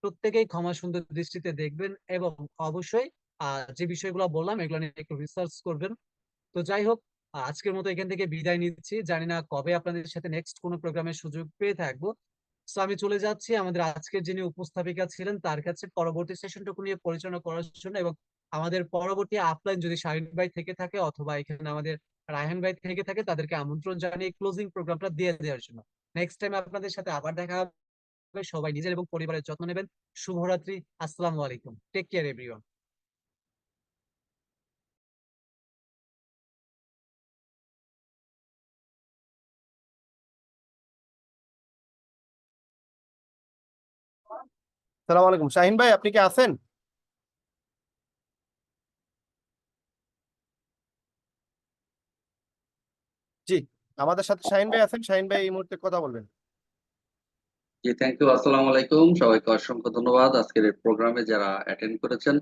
প্রত্যেকেই ক্ষমা সুন্দর দৃষ্টিতে দেখবেন, এবং অবশ্যই যে বিষয়গুলো বললাম এগুলো নিয়ে একটু রিসার্চ করবেন। তো যাই হোক, আজকের মতো এখান থেকে বিদায় নিচ্ছি, জানি না কবে আপনাদের সাথে নেক্সট কোনো প্রোগ্রামের সুযোগ পেয়ে থাকবো। তো আমি চলে যাচ্ছি আমাদের আজকের যিনি উপস্থাপিকা ছিলেন তার কাছে পরবর্তী সেশনটুকু নিয়ে পরিচালনা করার জন্য, এবং আমাদের পরবর্তী আপলাইন যদি শাহিন ভাই থেকে থাকে অথবা এখানে আমাদের রায়হান ভাই থেকে থাকে, তাদেরকে আমন্ত্রণ জানিয়ে ক্লোজিং প্রোগ্রামটা দিয়ে দেওয়ার জন্য। নেক্সট টাইম আপনাদের সাথে আবার দেখা হবে। সবাই নিজের এবং পরিবারের যত্ন নেবেন। শুভরাত্রি। আসসালামু আলাইকুম। Take care everyone. সালাম আলাইকুম, শাহিন ভাই আপনি কি আছেন? জি, আমাদের সাথে শাহিন ভাই আছেন। শাহিন ভাই এই মুহূর্তে কথা বলবেন। জি, থ্যাংক ইউ। আসসালামু আলাইকুম, সবাইকে অসংখ্য ধন্যবাদ আজকের এই প্রোগ্রামে যারা অ্যাটেন্ড করেছেন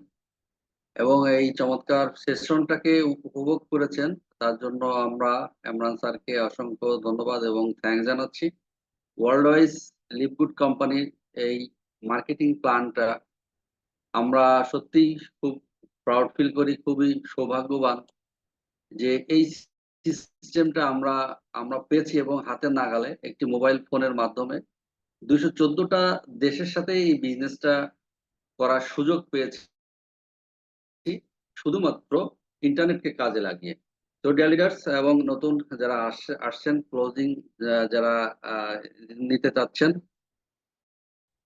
এবং এই চমৎকার সেশনটাকে উপভোগ করেছেন। তার জন্য আমরা ইমরান স্যারকে অসংখ্য ধন্যবাদ এবং থ্যাঙ্কস জানাচ্ছি। ওয়ার্ল্ড ওয়াইজ লিভগুড কোম্পানির এই মার্কেটিং প্ল্যানটা আমরা সত্যি খুব প্রাউড ফিল করি, খুবই সৌভাগ্যবান যে এই সিস্টেমটা আমরা আমরা পেয়েছি এবং হাতের নাগালে একটি মোবাইল ফোনের মাধ্যমে 214টা দেশের সাথে এই বিজনেসটা করার সুযোগ পেয়েছি শুধুমাত্র ইন্টারনেটকে কাজে লাগিয়ে। তো ডিয়ার লিডার্স এবং নতুন যারা আসছেন ক্লোজিং, যারা আহ, নিতে চাচ্ছেন,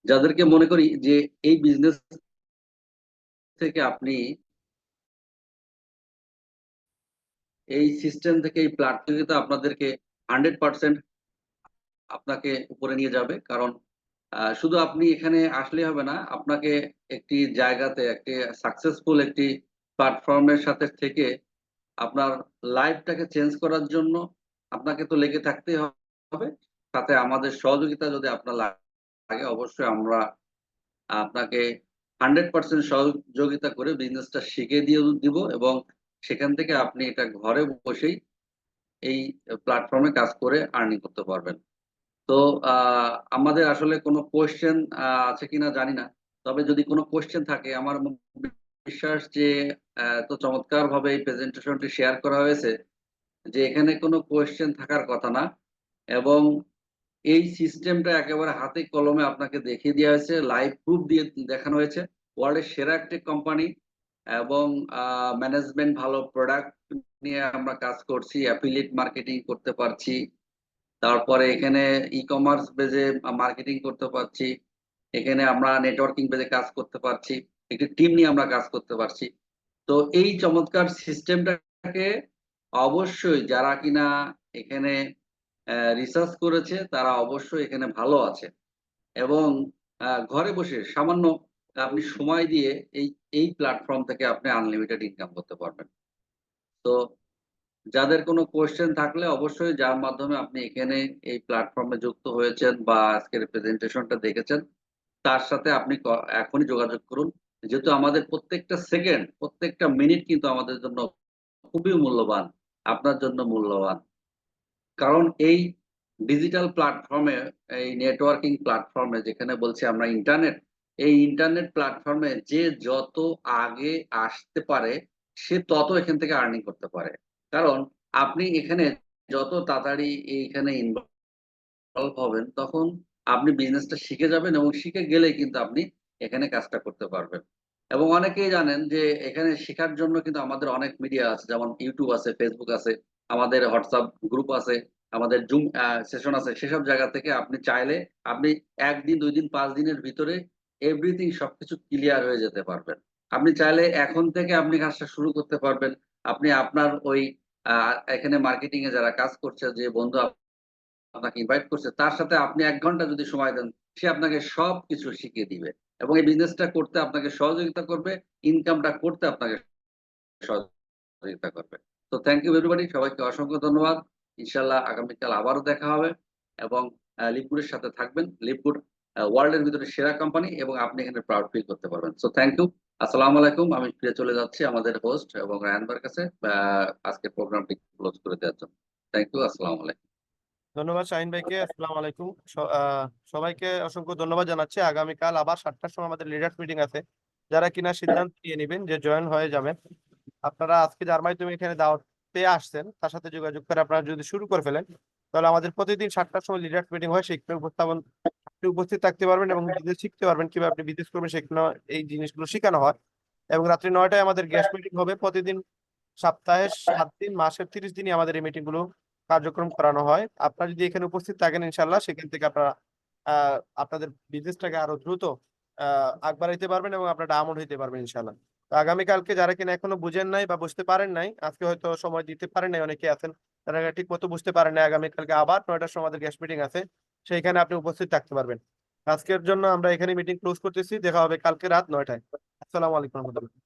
যাদেরকে মনে করি যে এই বিজনেস থেকে আপনি এই সিস্টেম থেকে এই প্ল্যাটফর্মে আপনাদেরকে 100% আপনাকে উপরে নিয়ে যাবে। কারণ শুধু আপনি এখানে আসলে হবে না, আপনাকে একটি জায়গাতে একটি সাকসেসফুল একটি প্ল্যাটফর্মের সাথে থেকে আপনার লাইফটাকে চেঞ্জ করার জন্য আপনাকে তো লেগে থাকতেই হবে। সাথে আমাদের সহযোগিতা যদি আপনার লাগে, অবশ্যই আমরা আপনাকে 100% সহযোগিতা করে বিজনেসটা শিখে দিয়ে দিব, এবং সেখান থেকে আপনি এটা ঘরে বসেই এই প্ল্যাটফর্মে কাজ করে আর্নিং করতে পারবেন। তো আমাদের আসলে কোনো কোয়েশ্চেন আছে কিনা জানি না, তবে যদি কোনো কোয়েশ্চেন থাকে, আমার বিশ্বাস যে তো চমৎকার ভাবে এই প্রেজেন্টেশনটি শেয়ার করা হয়েছে যে এখানে কোনো কোয়েশ্চেন থাকার কথা না। এবং এই সিস্টেমটা একেবারে হাতে কলমে আপনাকে দেখিয়ে দেওয়া হয়েছে, লাইভ প্রুফ দিয়ে দেখানো হয়েছে। ওয়ার্ল্ডের সেরা একটি কোম্পানি এবং ম্যানেজমেন্ট ভালো, প্রোডাক্ট নিয়ে আমরা কাজ করছি, অ্যাফিলিয়েট মার্কেটিং করতে পারছি, তারপরে এখানে ই কমার্স বেজে মার্কেটিং করতে পারছি, এখানে আমরা নেটওয়ার্কিং বেজে কাজ করতে পারছি, একটি টিম নিয়ে আমরা কাজ করতে পারছি। তো এই চমৎকার সিস্টেমটাকে অবশ্যই যারা কিনা এখানে রিসার্চ করেছে তারা অবশ্যই এখানে ভালো আছে এবং ঘরে বসে সামান্য আপনি সময় দিয়ে এই প্ল্যাটফর্ম থেকে আপনি আনলিমিটেড ইনকাম করতে পারবেন। তো যাদের কোনো কোয়েশ্চেন থাকলে অবশ্যই যার মাধ্যমে আপনি এখানে এই প্ল্যাটফর্মে যুক্ত হয়েছেন বা আজকের প্রেজেন্টেশনটা দেখেছেন তার সাথে আপনি এখনই যোগাযোগ করুন। যেহেতু আমাদের প্রত্যেকটা সেকেন্ড, প্রত্যেকটা মিনিট কিন্তু আমাদের জন্য খুবই মূল্যবান, আপনার জন্য মূল্যবান। কারণ এই ডিজিটাল প্ল্যাটফর্মে, এই নেটওয়ার্কিং প্ল্যাটফর্মে যেখানে বলছি আমরা ইন্টারনেট, এই ইন্টারনেট প্ল্যাটফর্মে যে যত আগে আসতে পারে সে তত এখান থেকে আর্নিং করতে পারে। কারণ আপনি এখানে যত তাড়াতাড়ি এইখানে ইনভলভ হবেন তখন আপনি বিজনেসটা শিখে যাবেন এবং শিখে গেলেই কিন্তু আপনি এখানে কাজটা করতে পারবেন। এবং অনেকেই জানেন যে এখানে শেখার জন্য কিন্তু আমাদের অনেক মিডিয়া আছে, যেমন ইউটিউব আছে, ফেসবুক আছে, আমাদের হোয়াটসঅ্যাপ গ্রুপ আছে, আমাদের জুম সেশন আছে। সেসব জায়গা থেকে আপনি চাইলে আপনি ১ দিন, ২ দিন, ৫ দিনের ভিতরে এভরিথিং সবকিছু ক্লিয়ার হয়ে যেতে পারবেন। আপনি চাইলে এখন থেকে আপনি কাজটা শুরু করতে পারবেন। আপনি আপনার ওই এখানে মার্কেটিং এ যারা কাজ করছে, যে বন্ধু আপনাকে ইনভাইট করছে তার সাথে আপনি ১ ঘন্টা যদি সময় দেন, সে আপনাকে সবকিছু শিখিয়ে দিবে এবং এই বিজনেসটা করতে আপনাকে সহযোগিতা করবে, ইনকামটা করতে আপনাকে সহযোগিতা করবে। তো থ্যাংক ইউ এভরিবডি, সবাইকে অসংখ্য ধন্যবাদ। ইনশাআল্লাহ আগামীকাল আবারও দেখা হবে এবং লিপগুডের সাথে থাকবেন। লিপগুড ওয়ার্ল্ড এর ভিতরে সেরা কোম্পানি এবং আপনি এখানে প্রাউড ফিল করতে পারবেন। So thank you. আসসালামু আলাইকুম। আমি ফিরে চলে যাচ্ছি আমাদের হোস্ট এবং রায়হান ভাইয়ের কাছে আজকের প্রোগ্রামটি ক্লোজ করে দেওয়ার জন্য। Thank you. আসসালামু আলাইকুম। ধন্যবাদ শাহিন ভাইকে। আসসালামু আলাইকুম। সবাইকে অসংখ্য ধন্যবাদ জানাচ্ছি। আগামীকাল আবার 7টার সময় আমাদের লিডার্স মিটিং আছে। যারা কিনা সিদ্ধান্ত নিয়ে নেবেন যে জয়েন হয়ে যাবেন, আপনারা আজকে যার মাধ্যমে এখানে দাওয়াত পেয়ে আসছেন তার সাথে যোগাযোগ করে আপনারা যদি শুরু করে ফেলেন, তাহলে আমাদের প্রতিদিন 7টার সময় লিডার্স মিটিং হয়। সেখানে আপনি উপস্থিত থাকতে পারবেন এবং বিজনেস শিখতে পারবেন, কিভাবে আপনি বিজনেস করবেন সেখানে এই জিনিসগুলো শেখানো হয়। এবং রাত্রি 9টায় আমাদের গেস্ট মিটিং হবে। প্রতিদিন সপ্তাহে 7 দিন, মাসের 30 দিনই আমাদের এই মিটিং গুলো কার্যক্রম করানো হয়। আপনারা যদি এখানে উপস্থিত থাকেন ইনশাল্লাহ সেখান থেকে আপনারা আপনাদের বিজনেসটাকে আরো দ্রুত আগ বাড়াইতে পারবেন এবং আপনারা ডায়মন্ড হইতে পারবেন ইনশাল্লাহ। তো আগামীকালকে যারা কিনা এখনো বুঝেন নাই বা বুঝতে পারেন নাই, আজকে হয়তো সময় দিতে পারেন নাই, অনেকে আছেন তারা ঠিক মতো বুঝতে পারেন নাই, আগামীকালকে আবার 9টার সময় আমাদের গেস্ট মিটিং আছে, সেইখানে আপনি উপস্থিত থাকতে পারবেন। আজকের জন্য আমরা এখানে মিটিং ক্লোজ করতেছি। দেখা হবে কালকে রাত 9টায়। আসসালামু আলাইকুম রহমতুল্লাহ।